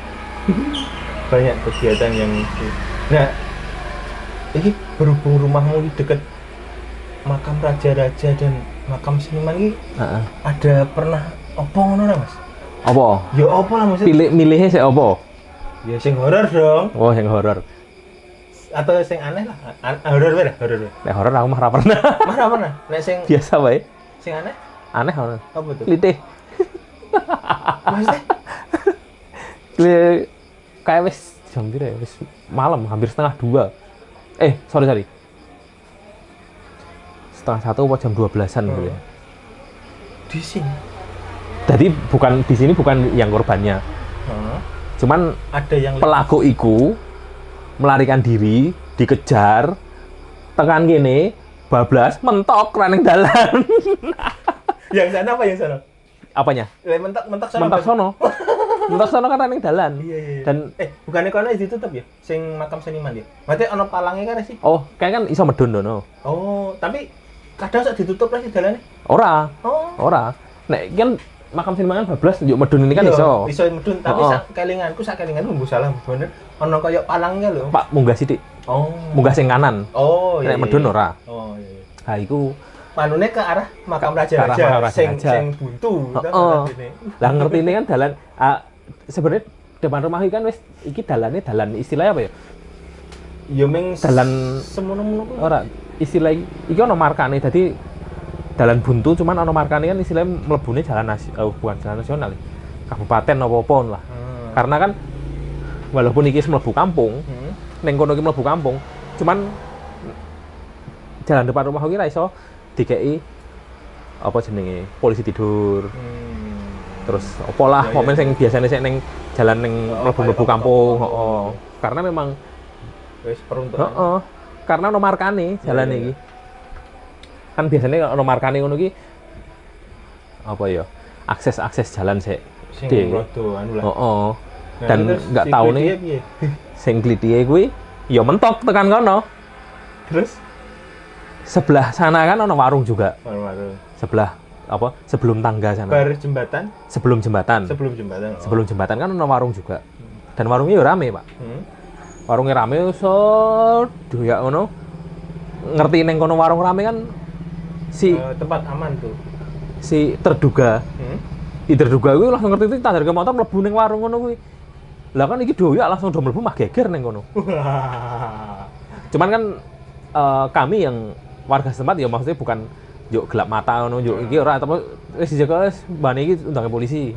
Banyak kegiatan yang Nah, ini berhubung rumahmu di dekat makam raja-raja dan makam seniman ini Heeh. ada pernah apa ngono ora, Mas? Apa? Ya apa lah maksudnya? Milihnya sih apa? Ya sing horor dong. Oh, yang horor. Atau sing aneh lah. Horor wae. Nek horor aku mah ora pernah. Mana? Nek sing Biasa wae. sing aneh Aneh horor. apa tuh? Litih. Maksudnya Kayak wis jam piro ya? Wis malam, hampir setengah 2. Sorry. Setengah 1 apa jam 12-an gitu ya. di sini Jadi bukan di sini bukan yang korbannya. Cuman ada yang pelaku iku melarikan diri, dikejar, tekan gini, bablas, mentok running dalan. yang sana apa yang sana? Apanya? Mentok sana. Mentok sono. Mentok sono kan running dalan. Iya. Dan bukannya kono ditutup ya? Sing makam seniman ya? Berarti ono palangnya kan sih? oh, kayak kan iso medun dono. Oh, tapi kadang sak ditutup lah sih jalannya. Ora. Oh. Ora. Nek kan makam seniman kan bablas njuk medun ini kan Iya, iso. Iso medun, tapi Oh. sak kelinganku mbok salah bener. Ono koyo palangnya lho. Pak munggah sithik. Oh. Munggah sing kanan. Oh, iya. Nek medun ora. Oh, iya. Nah, iku Manune ke arah makam Ke arah raja-raja makam raja-raja. sing buntu. Heeh. Lah ngerti ini kan dalan sebenarnya depan rumah iki kan wis iki dalannya dalan istilahnya apa ya? Ya ming Dalan semono-mono kuwi. ora istilah iki ono markane dadi dalan buntu cuman ono markane kan istilahnya mlebune jalan bukan jalan nasional. Kabupaten apa-apa lah. Karena kan walaupun iki mlebu kampung, ning kono iki mlebu kampung, cuman jalan depan rumah iki ra iso dikei apa jenenge polisi tidur. Terus opo lah Ya, momen ya. sing biasanya sik ning jalan ning mlebu-mlebu kampung, heeh. Karena memang Wis peruntukan. heeh. Karena ono markane jalan Ya, ya, iki. Kan biasanya ono markane ngono iki apa ya? Akses jalan sik Sing dhewe. rada anu lah. Heeh. Nah, Dan terus nggak si tahu Glidie nih piye? sing glithiye kuwi ya mentok tekan kono. Terus Sebelah sana kan ono warung juga. baru Sebelah apa? Sebelum tangga sana. bar jembatan, Sebelum jembatan. sebelum jembatan. Sebelum jembatan kan ono warung juga. Dan warungnya ya rame, Pak. Warungnya rame ya ngono. Ngerti neng kono warung rame kan Tempat aman tuh. si terduga kuwi langsung ngerti itu tandar ke motor mlebu ning warung ngono kuwi. Lah kan iki doyak langsung do mlebu mah geger ning kono. Cuman kan kami yang warga setempat ya maksudnya bukan yuk gelap mata ngono yuk iki ora tapi wis dijaga wis mbane iki undang polisi.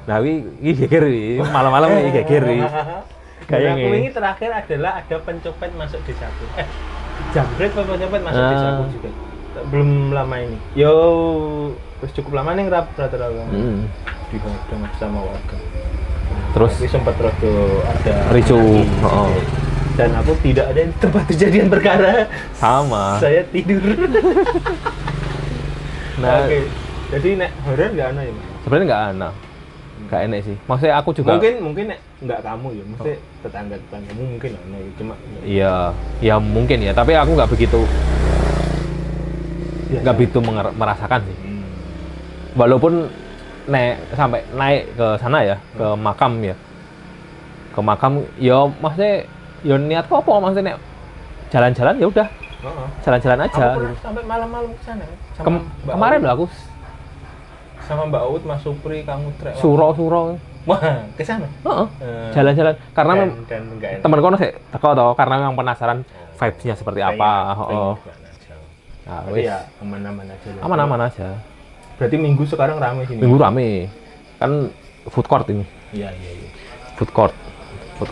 Nah iki geger iki malam-malam iki geger iki. Kayak Aku ngene. ini terakhir adalah ada pencopet masuk desaku. Jambret apa pencopet masuk desaku juga. Belum lama ini. Yo, wis cukup lama nih rata-rata dihadang sama warga. Terus Tapi sempat rada ada ricu, anarki. heeh. Dan aku tidak ada di tempat kejadian perkara. Sama. Saya tidur. Nah, Oke. Jadi nek horor nggak ana ya, Mas? sebenarnya nggak enak. Nggak enak sih. Maksudnya aku juga Mungkin nek nggak kamu ya, mesti tetangga-tetanggamu mungkin ana ya, cuma iya, ya mungkin ya, tapi aku nggak begitu merasakan sih. Walaupun sampai naik ke sana ya, ke makam ya. Ke makam ya maksudnya ya niat kok apa maksudnya nek jalan-jalan ya udah, Heeh. jalan-jalan Aku aja pernah gitu. sampai malam-malam ke sana. Sama Mbak Kemarin Aut. loh aku Sama Mbak Aut, Mas Supri, kamu trek. suro. Wah, ke sana. Heeh. Jalan-jalan karena dan enggak enak. temen kono sih teko toh karena memang penasaran vibes-nya seperti apa. Heeh. Nah, Tapi wis ya aman-aman aja. lah. aman-aman aja. Berarti minggu sekarang ramai sini. Minggu rame. Kan food court ini. Iya. Food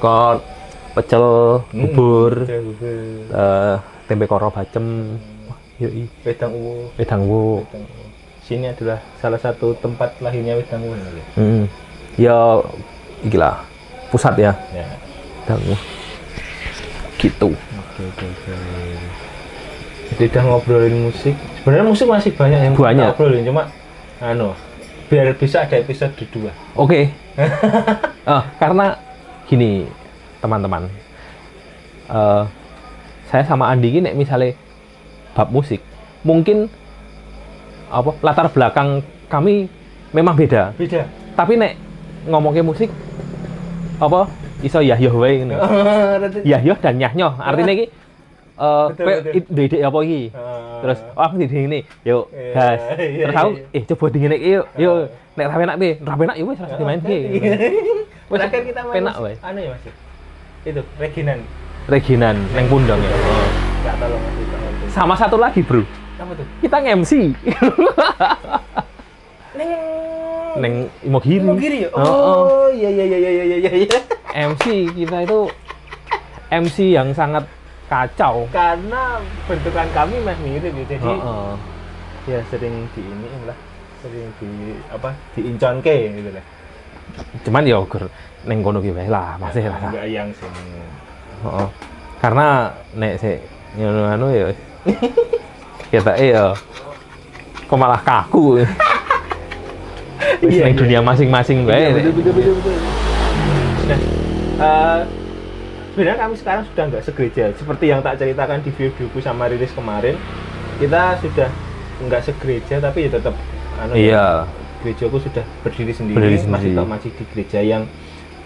court, pecel, bubur, tempe koro bacem, yoi, Wedang Uwo. wedang wu. Sini adalah salah satu tempat lahirnya Wedang Uwo. Ya, ikilah pusat ya, Ya. wedang wu. Gitu. Oke. Jadi udah ngobrolin musik. Sebenarnya musik masih banyak yang Banyak. kita obrolin, cuma biar bisa ada episode 2. Oke. Karena gini, teman-teman. Saya sama Andi ini misalnya bab musik, mungkin apa latar belakang kami memang beda. Beda. Tapi nek ngomongin musik apa iso yahyoh wae ngono. Yahyoh dan nyahnyoh. Artinya iki Betul. ide apa iki? Terus aku di ini, yuk Iya, gas. iya, Terus aku iya. coba dingin iki yuk. Yuk nek ra penak piye? Ra penak ya wis ra dimain ki. Wis Terakhir kita main penak wae. anu ya Mas. Itu Reginan. Reginan neng Pundong ya. Enggak tahu Mas itu. Sama satu lagi, Bro. Apa tuh? Kita nge-MC. Neng Imogiri. Imogiri ya? Oh, Oh, iya. MC kita itu MC yang sangat kacau. Karena bentukan kami mah mirip ya, jadi Heeh. ya sering sering diinconke gitu lah. Cuman ya gur neng kono ki wae lah, masih lah. Enggak yang sing Heeh. Karena nek sik ngono anu ya ketake ya kok malah kaku. Wis Iya, ning dunia masing-masing wae. Iya, betul. Nah, sebenarnya kami sekarang sudah nggak segereja seperti yang tak ceritakan di videoku sama Riris kemarin. Kita sudah nggak segereja tapi ya tetap Iya. gerejaku sudah berdiri sendiri, Berdiri masih sendiri. tak masih di gereja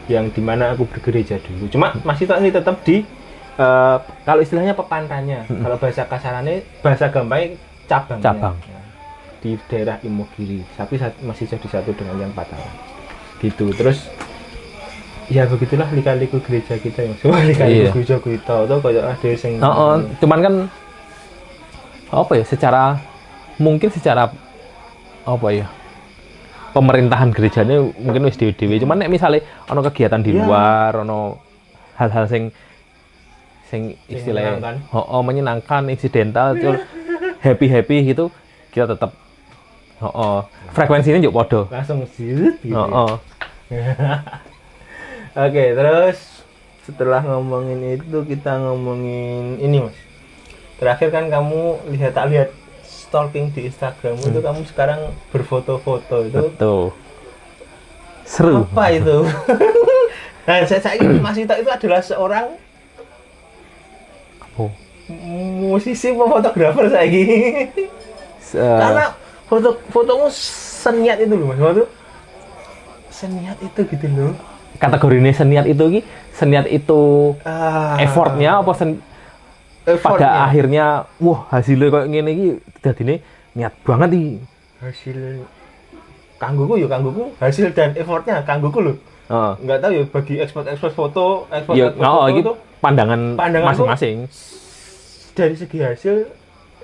yang dimana aku bergereja dulu. Cuma masih tak ini tetap di kalau istilahnya pepantannya, kalau bahasa kasarannya, bahasa gampangnya cabangnya. Cabang. Ya, di daerah Imogiri, tapi masih jadi satu dengan yang Patalan. Gitu. Terus ya begitulah lika-liku gereja kita yang semua lika-liku Iya. gereja kita tuh kayak ada sing Cuman kan apa ya mungkin secara apa ya pemerintahan gerejanya mungkin wis dhewe-dhewe. Cuman nek misale ana kegiatan di Iya. luar, ana hal-hal sing istilahnya menyenangkan. menyenangkan, insidental, terus happy gitu, kita tetap frekuensinya juga podo. langsung zut gitu. Ya. Heeh. Oke, terus setelah ngomongin itu kita ngomongin ini Mas. Terakhir kan kamu tak lihat stalking di Instagram itu kamu sekarang berfoto-foto itu Betul. Seru. apa itu? Nah, saya Mas Ito itu adalah seorang Oh. musisi fotografer saya gini. Karena fotomu seniat itu loh Mas. Foto seniat itu gitu loh. Kategorinya seniat itu seniat itu effortnya apa pada effortnya. akhirnya wah hasilnya kayak gini iki dadine niat banget iki. Hasil kanggoku hasil dan effortnya kanggoku loh. Heeh. Nggak tahu ya bagi ekspor foto Ya, foto iki itu pandanganku masing-masing. dari segi hasil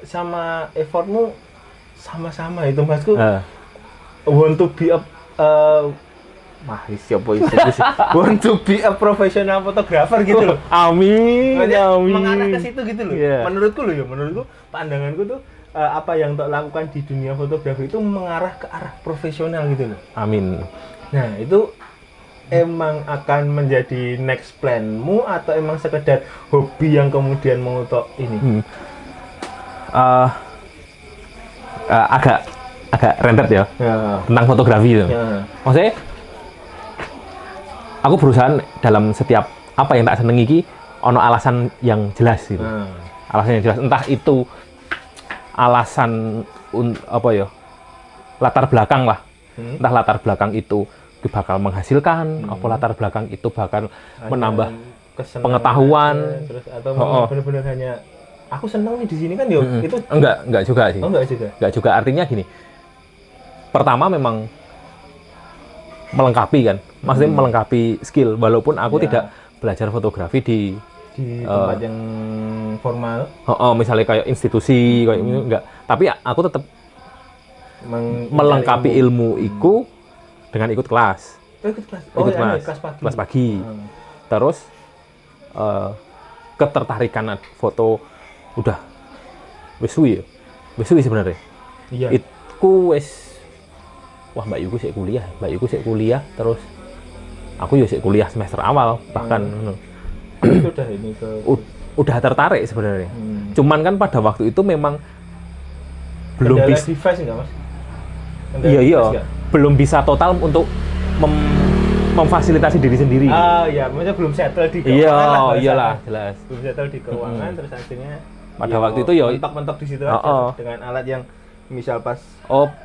sama effortmu sama-sama itu Masku. Want to be a siapa itu sih? Want to be a professional photographer gitu loh. Amin. Makanya Amin. mengarah ke situ gitu loh. Iya. Menurutku pandanganku tuh apa yang tak lakukan di dunia fotografi itu mengarah ke arah profesional gitu loh. Amin. Nah, itu emang akan menjadi next planmu atau emang sekedar hobi yang kemudian mau ini? Agak rentet ya Ya. tentang fotografi itu. Ya. Maksudnya aku berusaha dalam setiap apa yang tak senengi iki ono alasan yang jelas gitu. Alasan yang jelas, entah itu alasan apa ya latar belakang lah, entah latar belakang itu bakal menghasilkan, apa latar belakang itu bakal menambah Kesenangan pengetahuan. aja, terus atau benar-benar hanya aku senang nih di sini kan yo itu enggak juga sih. enggak juga. Enggak juga, artinya gini, pertama memang melengkapi kan, maksudnya melengkapi skill, walaupun aku Ya. tidak belajar fotografi di Tempat yang formal misalnya kayak institusi kayak gitu, enggak, tapi aku tetap melengkapi ilmu iku dengan ikut kelas. ikut kelas. Ikut ya, kelas pagi. Terus ketertarikan foto udah wis suwi sebenarnya. Iya. Itku wis wah Mbak Yuku sik kuliah, terus aku yo sik kuliah semester awal bahkan ngono. Itu udah ini ke Udah tertarik sebenarnya. Cuman kan pada waktu itu memang belum kendala bisa. device enggak, Mas? Kendala Iya, device nggak? belum bisa total untuk memfasilitasi diri sendiri. Ya, maksudnya belum settle di Iya, keuangan lah, iyalah, bahasa. jelas. Belum settle di keuangan, terus akhirnya Pada waktu itu ya mentok-mentok di situ Oh, aja oh. dengan alat yang misal pas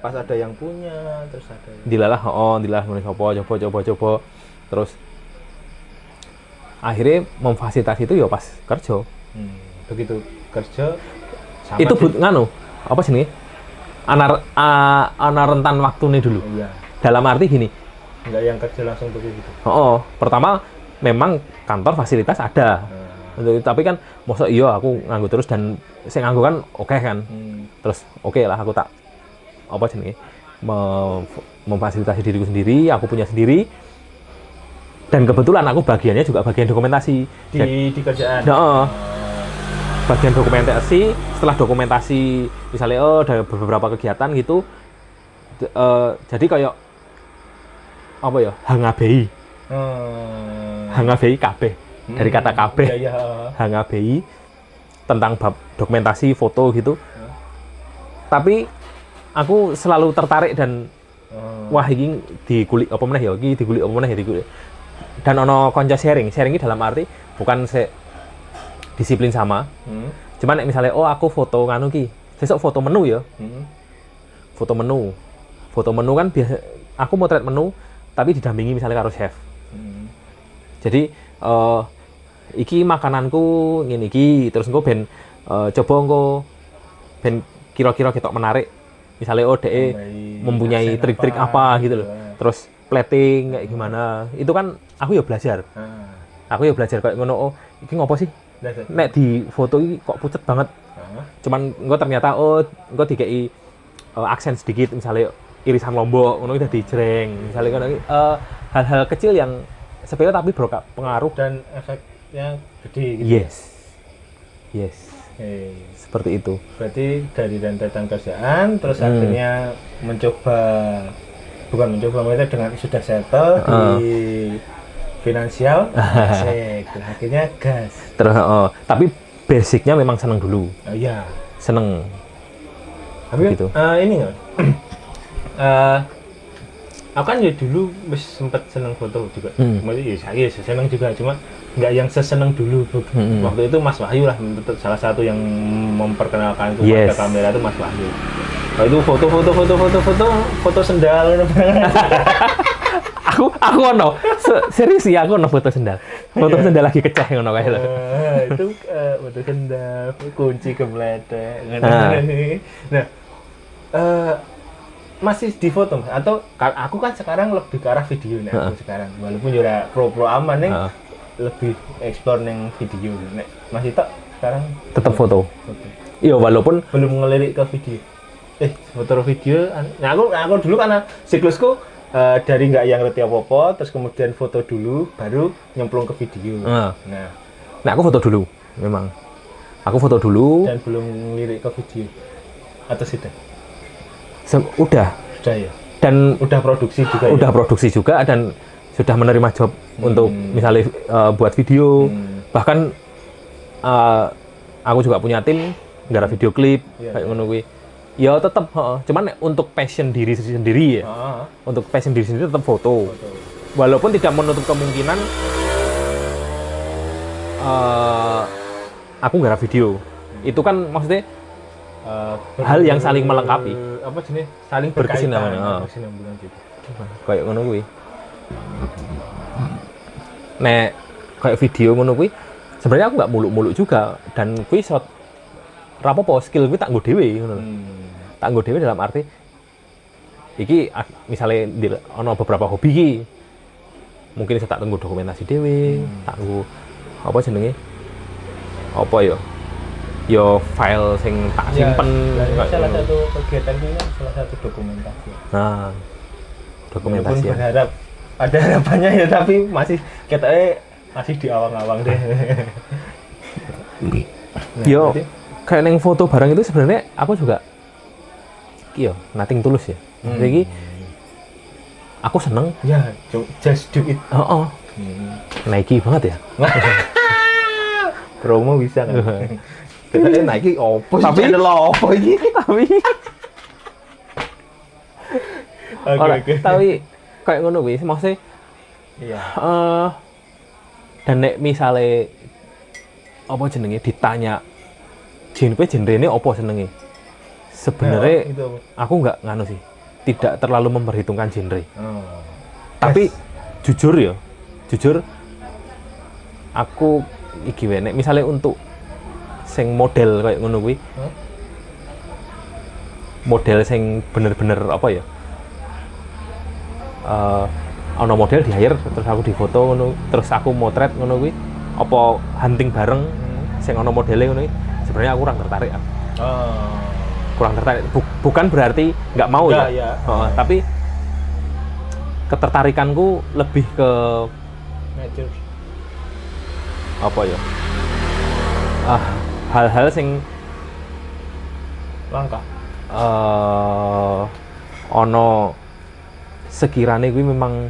ada yang punya, terus ada yang dilalah mulai coba. Terus akhirnya memfasilitasi itu ya pas kerja. begitu kerja sama Itu sih. apa sih nih? Ana rentan waktu nih dulu. Iya, Dalam arti gini, enggak yang kerja langsung begitu. pertama memang kantor fasilitas ada. Tapi kan mosok iya aku nganggo terus dan saya nganggo kan oke kan. Terus oke lah aku tak apa jenenge memfasilitasi diriku sendiri, aku punya sendiri. Dan kebetulan aku bagiannya juga bagian dokumentasi di kerjaan. Nah, bagian dokumentasi. Setelah dokumentasi misalnya ada beberapa kegiatan gitu, jadi kayak apa ya, hangabei kabeh dari kata kabeh, hangabei tentang bab dokumentasi foto gitu. Tapi aku selalu tertarik dan wah ini dikulik apa meneh ya, dikulik. Dan ono konco sharing ini dalam arti bukan disiplin sama. Cuman misalnya aku foto nganu ki, sesuk foto menu ya. Foto menu kan biasa aku motret menu tapi didampingi misalnya karo chef. Jadi iki makananku ngene iki, terus engko ben coba engko ben kira-kira ketok menarik. Misalnya DE mempunyai trik-trik apa gitu loh. Terus plating kayak gimana, itu kan aku ya belajar kayak ngono. Iki ngopo sih nek di foto ini kok pucet banget, cuman engko ternyata engko dikei aksen sedikit, misalnya irisan lombok ngono udah dijreng, misalnya ngono. Hal-hal kecil yang sepele tapi berpengaruh dan efeknya gede gitu. Yes. Seperti itu. Berarti dari rentetan kerjaan terus akhirnya maksudnya dengan sudah settle di finansial, akhirnya gas. Terus tapi basicnya memang seneng dulu. Iya. Seneng. Tapi gitu. Ini nggak? Aku kan ya dulu sempet seneng foto juga. Maksudnya saya seneng juga, cuma nggak yang seseneng dulu. Waktu itu Mas Wahyu lah, salah satu yang memperkenalkan ke kamera itu Mas Wahyu. Nah, itu foto sendal. aku ono serius ya, aku ono foto sendal lagi keceh ngono kae lho. Itu foto sendal, kunci kebledek. Nah, masih di foto atau aku kan sekarang lebih ke arah video nih aku sekarang, walaupun juga pro aman nih, lebih explore neng video nih. Masih tak sekarang tetap foto. Iya, walaupun belum ngelirik ke video. Foto video. Nah, aku dulu karena siklusku dari nggak yang ngerti apa-apa, terus kemudian foto dulu, baru nyemplung ke video. Nah, aku foto dulu, memang. Aku foto dulu. Dan belum ngelirik ke video. Atau sudah? Udah ya. Dan udah produksi juga. Udah produksi juga dan sudah menerima job untuk misalnya buat video. Bahkan aku juga punya tim nggarap video klip kayak ngono kuwi. Ya tetap, cuman untuk passion diri sendiri ya. Untuk passion diri sendiri tetap foto. Walaupun tidak menutup kemungkinan aku nggarap video. Itu kan maksudnya hal yang saling melengkapi. Apa jenis? Saling berkesinambungan. Gitu. Kayak ngono kuwi. Nek kayak video ngono kuwi sebenarnya aku nggak muluk-muluk juga, dan kuwi shot rapopo skill kuwi tak nggo dhewe ngono. Tak nggo dhewe dalam arti iki misalnya ono beberapa hobi iki. Mungkin saya tak tunggu dokumentasi dhewe, tak nggo apa jenenge? Apa ya? Yo file sing tak simpen. Salah satu kegiatan ini salah satu dokumentasi. Nah, dokumentasi. Walaupun berharap ada harapannya ya, tapi masih di awang-awang deh. Yo, kayak neng foto barang itu sebenarnya aku juga nothing tulus ya. Jadi aku seneng. Ya, just do it. Nike banget ya. Promo bisa kan? Kita Nike opo sih? Tapi ada opo iki? Tapi kayak ngono kuwi maksudnya. Iya. Dan nek misale apa jenenge ditanya genre-ne apa senenge? Sebenarnya aku nggak nganu sih. Tidak terlalu memperhitungkan genre. Tapi jujur aku iki wae nek misale untuk sing model kayak ngono kuwi. Model sing bener-bener apa ya? Ono model di hire terus aku difoto ngono, terus aku motret ngono kuwi. Apa hunting bareng sing ono modele ngono kuwi. Sebenarnya aku kurang tertarik. kurang tertarik. Bukan berarti nggak mau Nggak, ya. ya. Tapi ketertarikanku lebih ke Nature. apa ya? Hal-hal sing Langka. ono sekiranya gue memang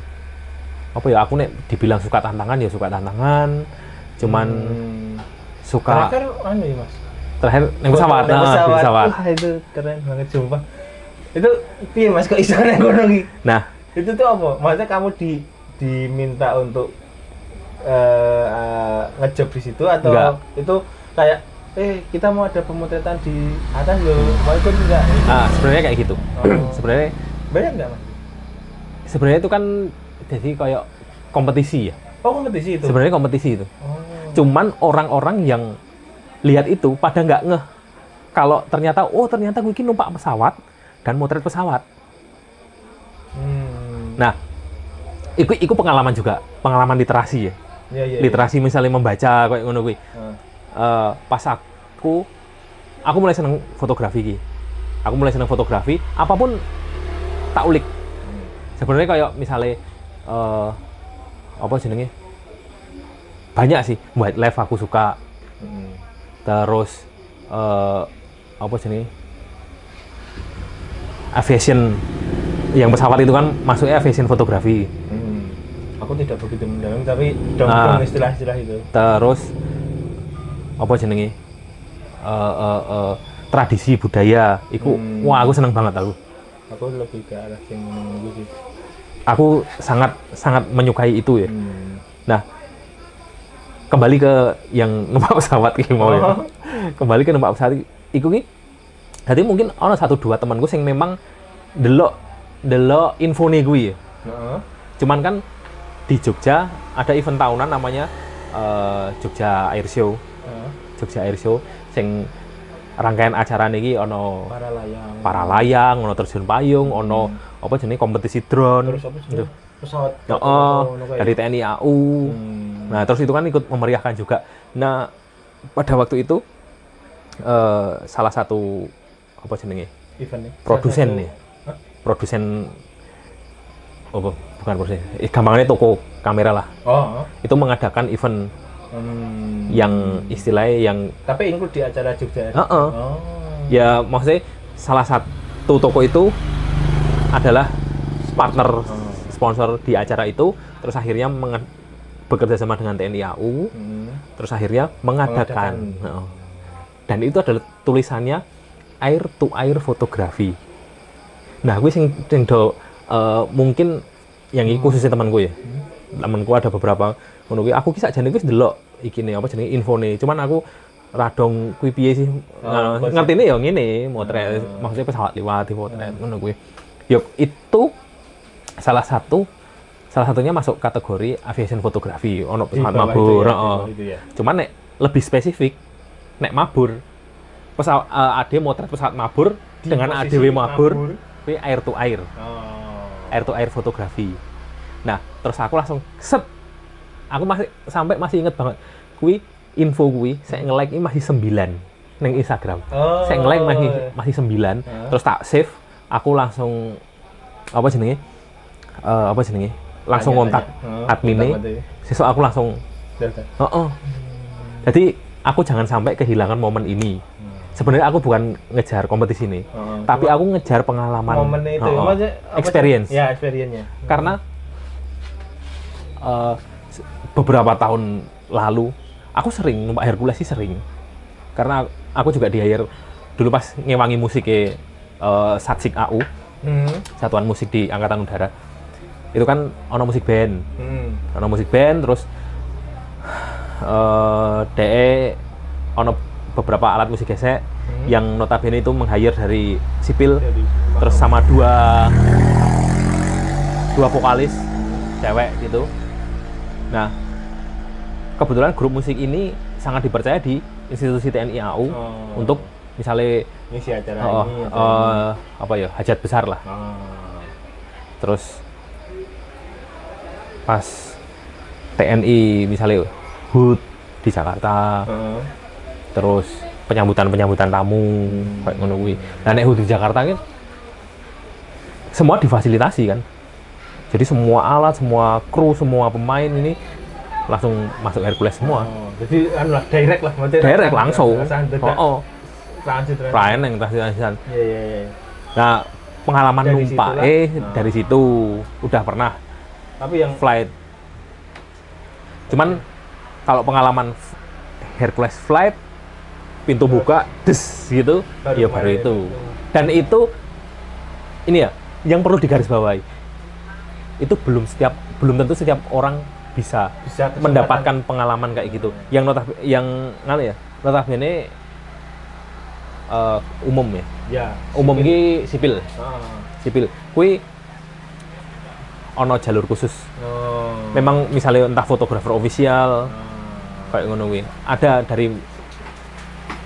apa ya, aku nek dibilang suka tantangan ya suka tantangan, cuman suka Terakhir anu ya Mas. terakhir yang pesawat, Naik di pesawat. Wah, itu keren banget sumpah. Itu piye Mas kok iso nang kono iki? Nah, Itu tuh apa? Maksudnya kamu diminta untuk ngejob di situ atau Enggak. itu kayak kita mau ada pemotretan di atas loh, mau ikut enggak? sebenarnya kayak gitu. Sebenarnya Banyak enggak Mas? sebenarnya itu kan jadi kayak kompetisi ya. Oh, kompetisi itu. Sebenarnya kompetisi itu. Oh. Cuman orang-orang yang lihat itu pada nggak ngeh kalau ternyata gue ini numpak pesawat dan motret pesawat. Nah, itu pengalaman juga, pengalaman literasi ya. Iya. Literasi misalnya membaca kayak ngono kuwi. Pas aku mulai seneng fotografi ki. Aku mulai seneng fotografi, apapun tak ulik. Sebenarnya kayak misalnya apa jenenge? Banyak sih, wildlife aku suka. Terus apa jenenge? Aviation, yang pesawat itu kan masuknya aviation fotografi. Aku tidak begitu mendalam tapi dong istilah-istilah itu. Terus apa jenenge? Tradisi budaya, iku wah aku seneng banget aku. Aku lebih ke arah yang menunggu sih. Aku sangat menyukai itu ya. Nah, kembali ke yang numpak pesawat ki mau ya. Kembali ke numpak pesawat iku ki. Jadi mungkin ada 1-2 temanku yang memang delok infone gue ya. Cuman kan di Jogja ada event tahunan namanya Jogja Air Show. Jogja Air Show sing rangkaian acara niki ono para layang, ono terjun payung, ono apa jenenge kompetisi drone. Terus apa sih? Pesawat. Dari TNI AU. Nah, terus itu kan ikut memeriahkan juga. Nah, pada waktu itu salah satu apa jenenge? Event Produsen nih. Produsen bukan produsen. Gampangnya toko kamera lah. Itu mengadakan event yang istilahnya yang tapi include di acara Jogja. Ya, maksudnya salah satu toko itu adalah partner sponsor di acara itu, terus akhirnya bekerja sama dengan TNI AU, terus akhirnya mengadakan. Dan itu adalah tulisannya air to air fotografi. Nah, gue sing mungkin yang ini khususnya temanku ya. Temanku ada beberapa ngono kuwi. Aku ki sakjane wis ndelok iki ne apa jenenge infone. Cuman aku radong kuwi piye sih? Ngertine ya ngene, motret maksudnya pesawat liwat dipotret ngono kuwi. Yo itu salah satunya masuk kategori aviation fotografi, ono pesawat mabur. Cuman nek lebih spesifik nek mabur pesawat ade motret pesawat mabur dengan ADW mabur kuwi air to air. Air to air fotografi. Nah, terus aku langsung set. Aku masih inget banget. Kuwi info kuwi saya nge-like ini masih 9 ning Instagram. Saya nge-like masih 9. Terus tak save, aku langsung apa jenenge? Langsung kontak adminnya. Sesuk aku langsung Jadi aku jangan sampai kehilangan momen ini. Sebenarnya aku bukan ngejar kompetisi ini, tapi aku ngejar pengalaman, momen itu, experience. Ya, experience-nya. Karena beberapa tahun lalu, aku sering numpak Hercules sih sering. Karena aku juga di hire dulu pas ngewangi musiknya Satsik AU, Satuan Musik di Angkatan Udara. Itu kan ono musik band, terus DE ono beberapa alat musik gesek yang notabene itu meng-hire dari sipil, terus sama dua vokalis cewek gitu. Nah, kebetulan grup musik ini sangat dipercaya di institusi TNI AU untuk misalnya ngisi acara ini apa ya, hajat besar lah. Terus pas TNI misalnya HUT di Jakarta, terus penyambutan tamu kayak ngono kuwi. Nah nek di Jakarta kan semua difasilitasi kan. Jadi semua alat, semua kru, semua pemain ini langsung masuk Hercules semua. Jadi anu lah direct lah maksudnya. Direct langsung. Transit. Praen yang transitan. Iya. Nah, pengalaman Dari numpak situlah. dari situ udah pernah Tapi yang flight. Cuman kalau pengalaman Hercules flight pintu buka des gitu ya baru main itu. Dan itu ini ya yang perlu digarisbawahi. Itu belum tentu setiap orang bisa kesempatan. mendapatkan pengalaman kayak gitu. Yang notabene umum ya. Ya. Umum ki sipil. Sipil. Kui ono jalur khusus. Memang misalnya entah fotografer ofisial kayak ngono kuwi. Ada dari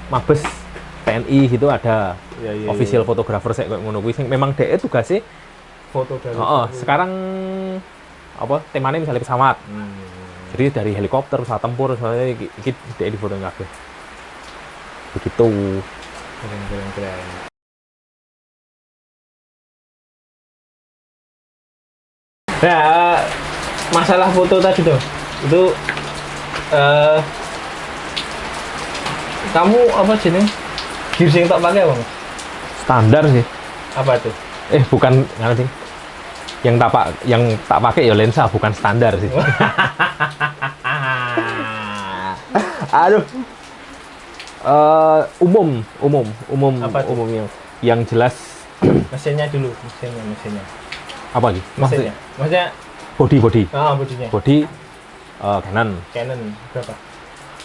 Mabes TNI gitu ada official fotografer kayak ngono kuwi sing memang dhek tugasnya foto dari sekarang apa temanya misalnya pesawat. Jadi dari helikopter, pesawat tempur, misalnya iki dhek di foto kabeh. Begitu. Keren. Nah, masalah foto tadi tuh, itu kamu apa jenis gear sing tak pakai apa? Standar sih. Apa tuh? Bukan ngerti. Yang tak pakai ya lensa, bukan standar sih. Aduh. Umum Apa tuh? yang jelas Mesinnya dulu, mesinnya. apa lagi? Maksudnya Body. bodinya. Body Canon berapa?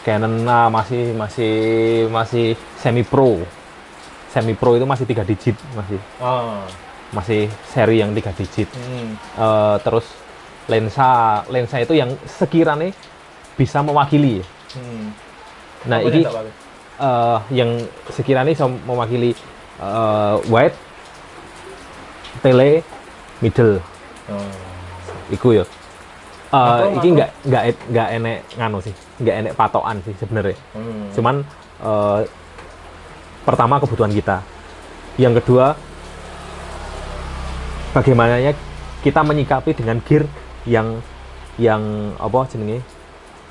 Canon masih semi pro itu masih 3 digit masih seri yang 3 digit. Terus lensa itu yang sekiranya bisa mewakili. Nah Apa ini yang tak pakai? yang sekiranya bisa mewakili wide, tele, middle. Iku ya. Iki nggak enek nganu sih, nggak enek patokan sih sebenarnya. Cuman pertama kebutuhan kita, yang kedua bagaimananya kita menyikapi dengan gear yang apa jenenge,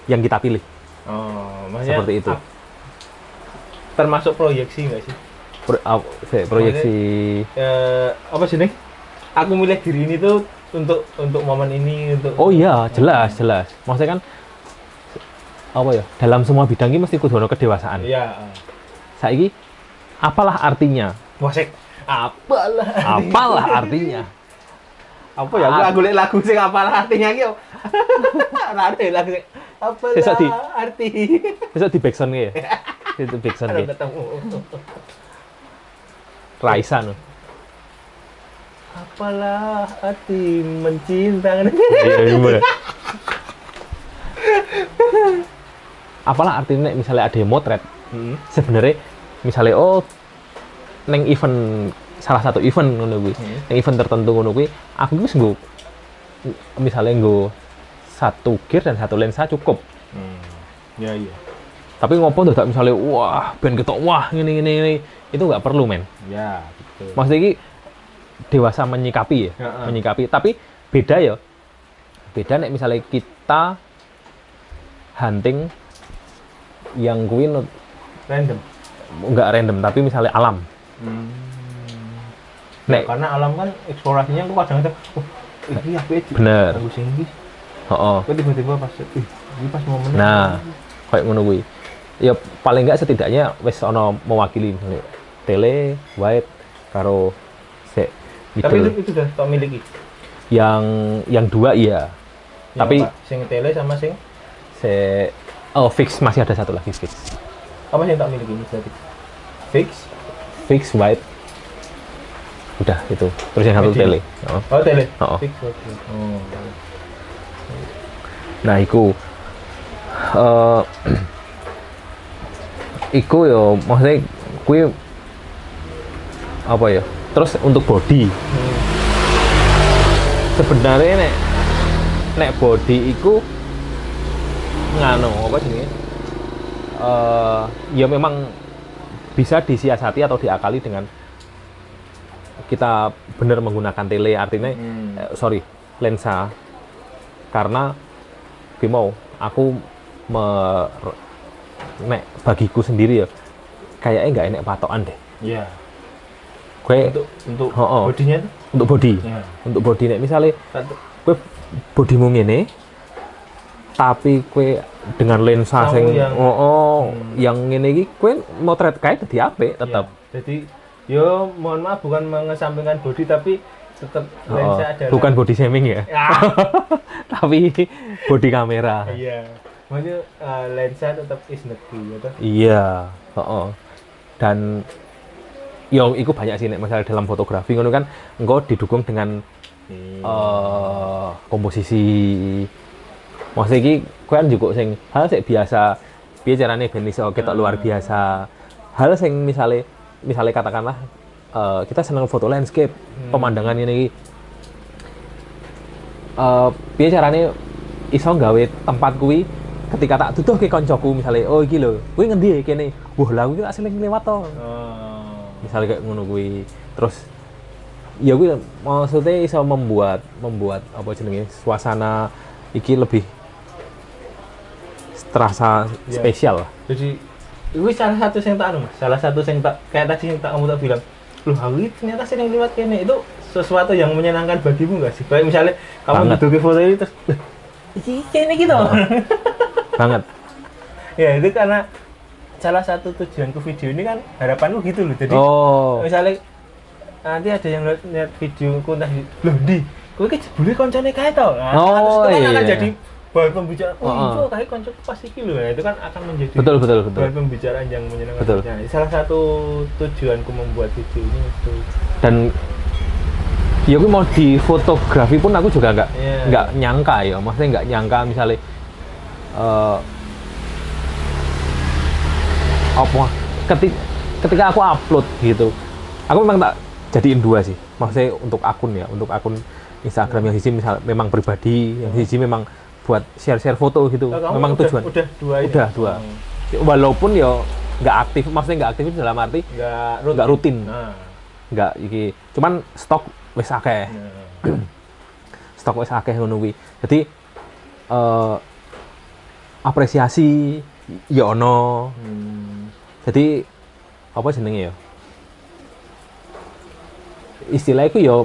yang kita pilih. Maksudnya Seperti itu. Termasuk proyeksi nggak sih? Proyeksi Apa sih nih? Aku milih diri ini tuh untuk momen ini untuk. Oh iya, jelas. Maksudnya kan apa ya? Dalam semua bidang ini mesti kudu ono kedewasaan. Iya. Saiki apalah artinya? Wasek. Apalah Artinya? Apa ya? Aku lihat lagu sing apalah artinya iki yo. Ora ada lagu sing apalah arti. Besok di backsound ya. Itu backsound ya. Ketemu. Raisa no. Apalah arti mencinta. Iya, bener. Apalah artinya misalnya ada motret. Sebenarnya misalnya neng event salah satu event ngono kuwi. Neng event tertentu ngono kuwi, aku wis nggo misalnya nggo satu gear dan satu lensa cukup. Iya. Tapi ngopo tuh misalnya wah ben ketok wah ngene itu nggak perlu men. Ya, betul. Maksudnya ini dewasa menyikapi ya, menyikapi. Tapi beda nek misalnya kita hunting yang kuwi Random. nggak random tapi misalnya alam. Nek Karena alam kan eksplorasinya aku kadang-kadang ini apa ya? bener. Bagus ini. Heeh. Kok tiba-tiba pas ini pas momen. Nah, kayak ngono kuwi. Ya paling nggak setidaknya wis ono mewakili misalnya tele, wide karo Tapi middle. itu udah tak miliki. Yang dua iya. Tapi sing tele sama sing fix masih ada satu lagi fix. apa sih yang tak miliki ini berarti? Fix, Wide. Udah itu. Terus yang satu Medium. tele. Oh tele. Oh. Fix, oke. Oh. Nah, iku iku yo maksudnya kuwi apa ya? Terus untuk body. Sebenarnya nek body iku nganu apa jenenge? Ya memang bisa disiasati atau diakali dengan kita benar menggunakan tele, artinya lensa, karena gimau aku nek bagiku sendiri ya kayaknya nggak enak patokan deh. Iya. Kue Untuk bodinya itu? untuk body, Ya. untuk body nek misalnya kue bodymu ngene, tapi kue dengan lensa Kamu sing yang- yang ngene iki kue motret kae dadi apik tetep. Iya. Jadi yo mohon maaf bukan mengesampingkan body tapi tetap lensa adalah Bukan body shaming ya, Ya. tapi body kamera. Iya. Maksudnya lensa tetap is the key ya toh? Iya, dan yo iku banyak sih nek masalah dalam fotografi ngono kan engko didukung dengan komposisi. Maksudnya iki kowe kan juga sing hal sing biasa piye carane ben iso ketok luar biasa. Hal sing misale katakanlah kita seneng foto landscape, pemandangan ini iki. Piye carane iso gawe tempat kuwi ketika tak tutuh ke koncoku misalnya, oh iki lho, kuwi ngendi kene? Wah, lah kuwi tak seling lewat to. Misalnya kayak ngono kuwi. Terus ya kuwi maksudnya iso membuat apa jenenge suasana iki lebih terasa Iya. spesial lah. Jadi itu salah satu yang tak anu, Mas. Salah satu yang tak kayak tadi yang kamu tak bilang. Loh, aku ternyata sering lewat kene. Itu sesuatu yang menyenangkan bagimu nggak sih? Kayak misalnya kamu Banget. duduk di foto ini terus iki kene gitu. Banget. Ya, itu karena salah satu tujuanku video ini kan harapanku gitu loh. Jadi Oh, misalnya nanti ada yang lihat videoku entah loh di kowe iki jebule koncone kae to. Nah, Oh, terus itu kan akan iya. jadi bahan pembicaraan. Oh, Heeh. itu kayak koncoku pas iki lho. Nah, itu kan akan menjadi betul. bahan pembicaraan yang menyenangkan. Betul. Nah, salah satu tujuanku membuat video ini itu. Dan ya aku mau di fotografi pun aku juga Iya. nggak nyangka ya, maksudnya nggak nyangka misalnya apa ketika aku upload gitu, aku memang tak jadiin dua sih, maksudnya untuk akun Instagram yang siji misal memang pribadi, yang siji memang buat share foto gitu, Nah, kamu memang udah, tujuan udah dua ini. Udah, dua. Walaupun ya nggak aktif, maksudnya nggak aktif itu dalam arti nggak rutin. Nah, nggak iki, cuman stok wis akeh. nah. Stok wis akeh ngono kuwi. Jadi apresiasi ya ono. Jadi apa jenenge ya? Istilahnya itu ya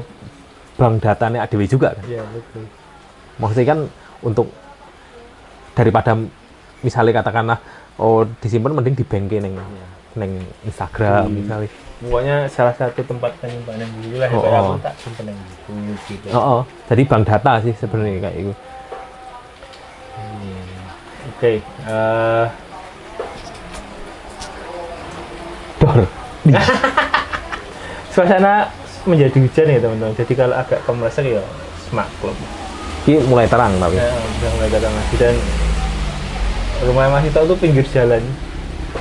bank datanya ADW juga kan. Iya, betul. Maksudnya kan untuk daripada misalnya katakanlah disimpan mending di bank neng Instagram misalnya. Pokoknya salah satu tempat penyimpanan dulu lah. Oh, Kayak oh. aku tak simpen yang gitu. Jadi bank data sih sebenarnya kayak itu. Oke, Dor. suasana menjadi hujan ya teman-teman. Jadi kalau agak kemeresak ya semaklum. Ini mulai terang tapi. Ya, udah mulai datang lagi dan rumah Mas Ito tuh pinggir jalan.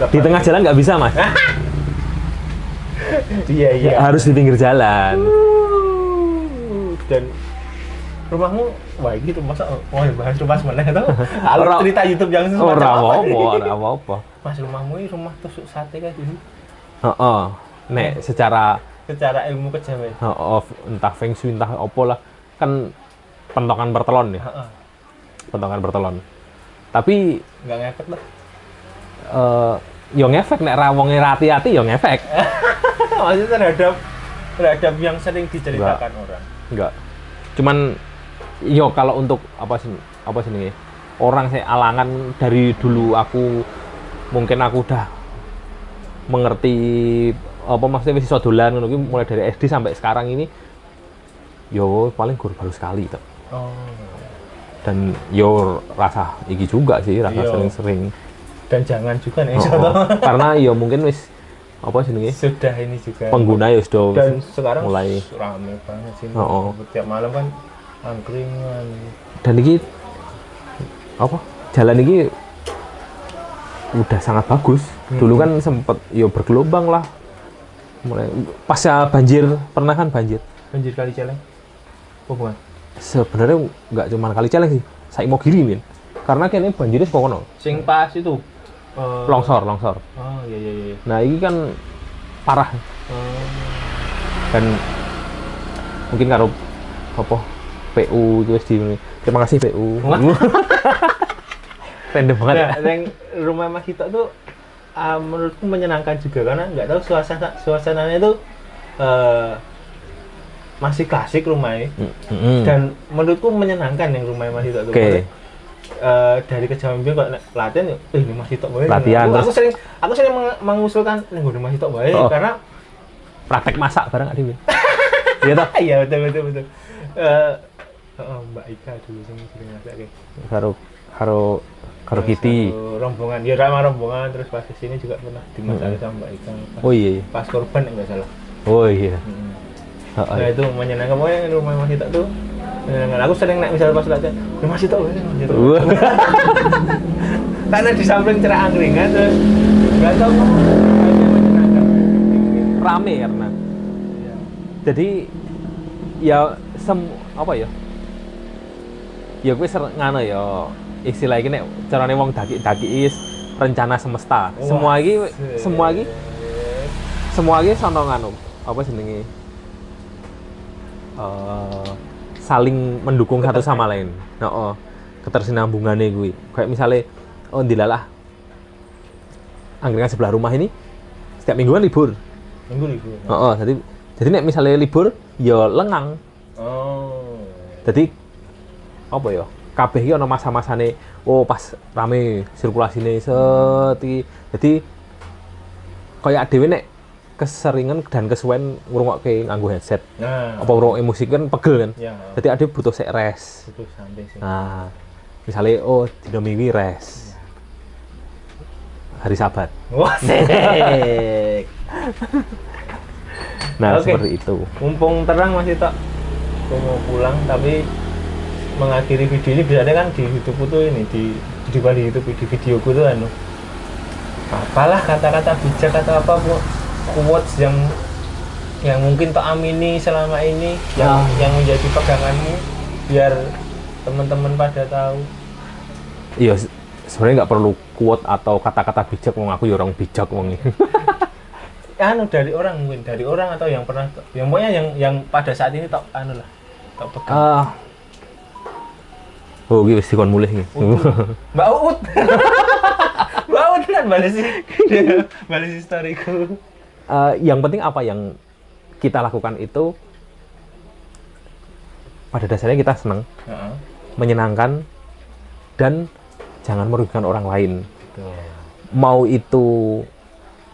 Di tengah jalan nggak bisa mas. Iya iya. Harus di pinggir jalan. Dan rumahmu, wah ini rumah bahas rumah sebenarnya tau. Kalau Ora- cerita YouTube yang semacam Ora apa-apa. Mas rumahmu ini rumah tusuk sate kayak gini. Heeh. Nek secara Secara ilmu kejam ya. entah feng shui entah apa lah kan pentokan bertelon ya. Heeh. Pentokan bertelon. Tapi Nggak ngefek lah. yo ngefek nek rawonge hati-hati yo ngefek. Maksudnya terhadap yang sering diceritakan orang. Enggak. Cuman yo kalau untuk apa sih nih? Orang saya alangan dari dulu mungkin aku udah mengerti apa maksudnya wis iso dolan ngono kuwi mulai dari SD sampai sekarang ini yo paling baru sekali tuh. Oh. Dan yo rasa iki juga sih rasa Iya. sering-sering. Dan jangan juga nih, Karena yo mungkin wis apa jenenge sudah ini juga. pengguna ya sudah Dan sekarang mulai rame banget sih. Oh. Tiap malam kan angkringan. dan ini apa jalan ini udah sangat bagus. Dulu kan sempet yo bergelombang lah. Mulai pasca banjir, pernah kan banjir. Banjir kali Celeng. Oh bukan. Sebenarnya nggak cuma kali Celeng sih. Saya mau kirimin. Karena kayaknya banjirnya sekono. Sing pas itu longsor. Oh iya. Nah, ini kan parah Oh. dan mungkin karo apa PU itu wis di terima kasih PU. Wah. Random banget. Nah, yang rumah Mas Hito tuh menurutku menyenangkan juga karena nggak tahu suasananya itu masih klasik rumahnya dan menurutku menyenangkan yang rumah Mas Hito tuh. Oke. Dari kejauhan biar kok latihan ya, ini Mas Hito bae. Latihan, Aku terus- sering mengusulkan nih Mas Hito bae karena Praktek masak bareng Adi. Iya toh? iya betul. Mbak Ika dulu sering masak kayak. Karo Kitty. Rombongan, ya ramah rombongan terus pas kesini juga pernah dimasak sama Mbak Ika. Oh iya. Pas korban nggak salah. Oh iya. Nah itu menyenangkan pokoknya rumah Mas Hito tuh menyenangkan. Aku sering naik misalnya pas latihan, Mas Hito gitu. Karena di samping cerah angkringan terus nggak tahu kayaknya menyenangkan. Rame karena. Jadi ya apa ya? Ya gue ngano ya istilah iki nek carane wong daki-daki is rencana semesta. Wah, Semua iki sono ngano apa jenenge? Saling mendukung satu sama lain. Heeh. Ketersinambungane kuwi. Kayak misalnya oh dilalah angkringan sebelah rumah ini setiap mingguan libur. Minggu libur. Heeh, jadi nek misalnya libur ya lengang. Oh. Jadi apa ya? Kabeh iki ana masa-masane oh pas rame sirkulasine set iki. Jadi kayak dhewe nek keseringan dan kesuwen ngrungokke nganggo headset. Nah. Apa ngrungokke musik kan pegel kan. Ya. Jadi ade butuh sek rest. Itu santai sih. Nah, misalnya oh dina minggu rest. Hari Sabat. Wah, sek. Nah, Oke. seperti itu. Mumpung terang Mas Hito. Aku mau pulang tapi mengakhiri video ini biasanya kan di YouTube tuh ini di YouTube di videoku tuh anu apalah kata-kata bijak atau apa quotes yang mungkin tak amini selama ini yang menjadi peganganmu biar teman-teman pada tahu. Iya, sebenarnya nggak perlu quote atau kata-kata bijak, wong aku ya orang bijak wong ini. Anu dari orang mungkin dari orang atau yang pernah yang pokoknya yang pada saat ini tak anu lah tak pegang. Oh, iki wis dikon mulih iki. Mbak Uut. Mbak Uut kan balas historiku. Yang penting apa yang kita lakukan itu pada dasarnya kita senang, menyenangkan, dan jangan merugikan orang lain. Mau itu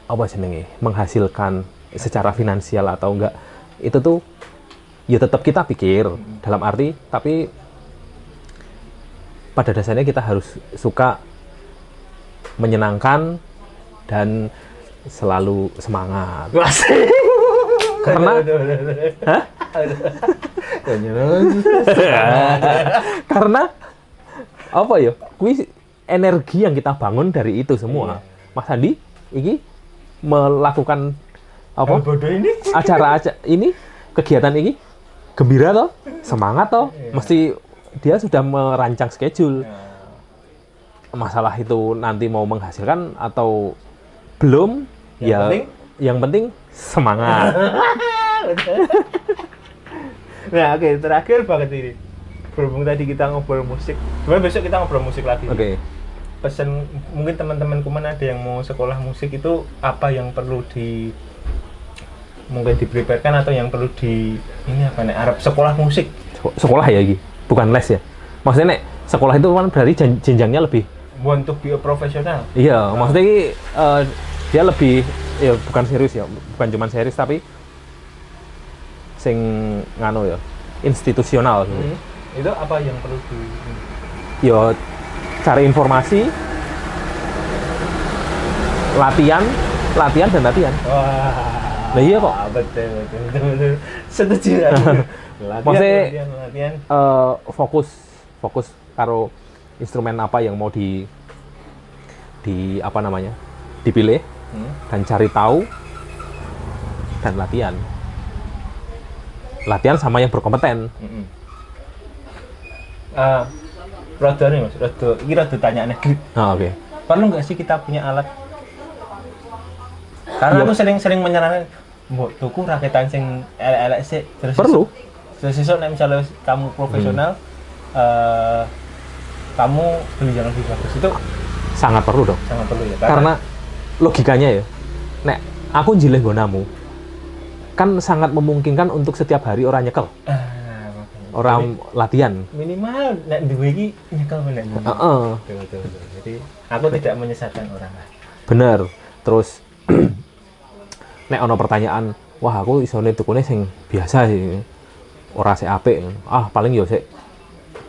apa jenenge menghasilkan secara finansial atau enggak, itu tuh ya tetap kita pikir dalam arti tapi pada dasarnya kita harus suka menyenangkan dan selalu semangat. Karena karena apa ya? Kuis energi yang kita bangun dari itu semua. Mas Andi ini melakukan apa? Bodoh ini. Acara ini kegiatan ini gembira toh, semangat toh, mesti dia sudah merancang schedule. Masalah itu nanti mau menghasilkan atau belum, yang penting semangat. Nah, oke, terakhir banget ini. Berhubung tadi kita ngobrol musik, sebenarnya besok kita ngobrol musik lagi. Oke. Pesan mungkin teman-teman kuman ada yang mau sekolah musik itu apa yang perlu mungkin di-preparekan atau yang perlu ini apa nih Arab sekolah musik? Sekolah ya iki, bukan les ya. Maksudnya nek sekolah itu kan berarti jenjangnya lebih. Want to be a professional. Iya, maksudnya ini dia lebih ya bukan serius ya, bukan cuma serius tapi sing ngano ya, institusional. Itu apa yang perlu Ya cari informasi, latihan dan latihan. Wah. Nah iya kok. Betul. Setuju. Latihan. Fokus karo instrumen apa yang mau di apa namanya dipilih dan cari tahu dan latihan sama yang berkompeten. Rada nih Mas, rada tanya nih. Oke. perlu nggak sih kita punya alat? Karena Iya. aku sering menyarankan, mbok tuku raketan sing elek-elek sih, terus Perlu. terus esok nek misalnya kamu profesional, kamu beli yang lebih bagus itu Sangat perlu dong. sangat perlu ya. Karena logikanya ya, nek aku njileh nggonamu, kan sangat memungkinkan untuk setiap hari orang nyekel, makanya. orang latihan. Minimal nek duwe iki nyekel nek duwe. Heeh. Betul. Jadi aku tidak menyesatkan orang lah. Bener. Terus nek ono pertanyaan, wah aku isone tukune sing biasa sih. Ora sik apik. Ah, paling yo sik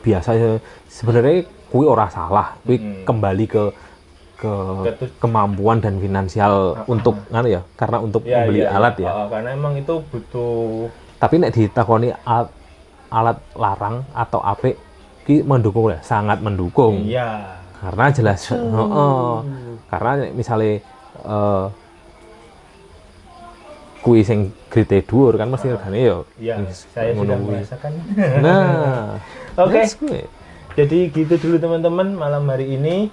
biasa. Sebenarnya kuwi ora salah. Kuwi kembali ke kemampuan dan finansial untuk nganu ya, karena untuk membeli alat ya. Karena emang itu butuh. Tapi nek ditakoni alat larang atau apik ki mendukung ya, sangat mendukung. Iya. Karena jelas karena misalnya kuwi sing grade dhuwur kan mesti regane ya. Iya, wis saya ngono sudah kuwi. merasakan. Nah, Oke. that's good. Jadi gitu dulu teman-teman malam hari ini.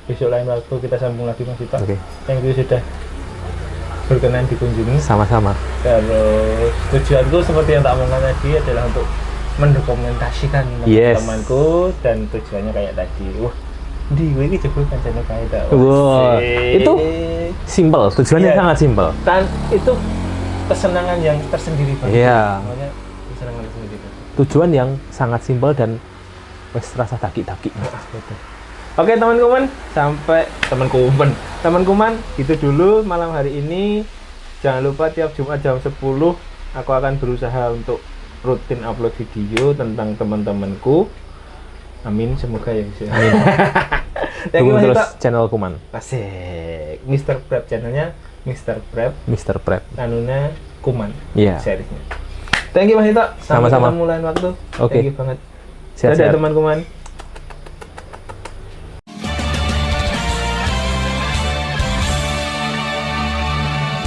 Besok lain waktu kita sambung lagi Mas Dito. Oke. Thank you sudah berkenan dikunjungi. Sama-sama. Terus tujuanku seperti yang tak omongkan tadi adalah untuk mendokumentasikan Yes. teman-temanku dan tujuannya kayak tadi. Wah, di gue ini jebul kancane kae ta. Wah, itu simple, tujuannya Iya. sangat simple. Dan itu kesenangan yang tersendiri banget. Iya. Namanya kesenangan tersendiri. Tujuan yang sangat simpel dan wes rasa daki-daki. Oke teman-teman, sampai teman-teman itu dulu malam hari ini. Jangan lupa tiap Jumat jam 10 aku akan berusaha untuk rutin upload video tentang teman-temanku. Amin, semoga ya bisa. Amin. Thank you Dukung Mas terus Dito. channel Kuman, Asik. Mr. Prep channelnya Mr. Prep, Mr. Prep. anunya Kuman Iya. seriesnya. Thank you Mas Dito. Sampai Sama-sama. ketemu lain waktu. Oke. Thank you banget. Sehat-sehat. Dadah teman Kuman.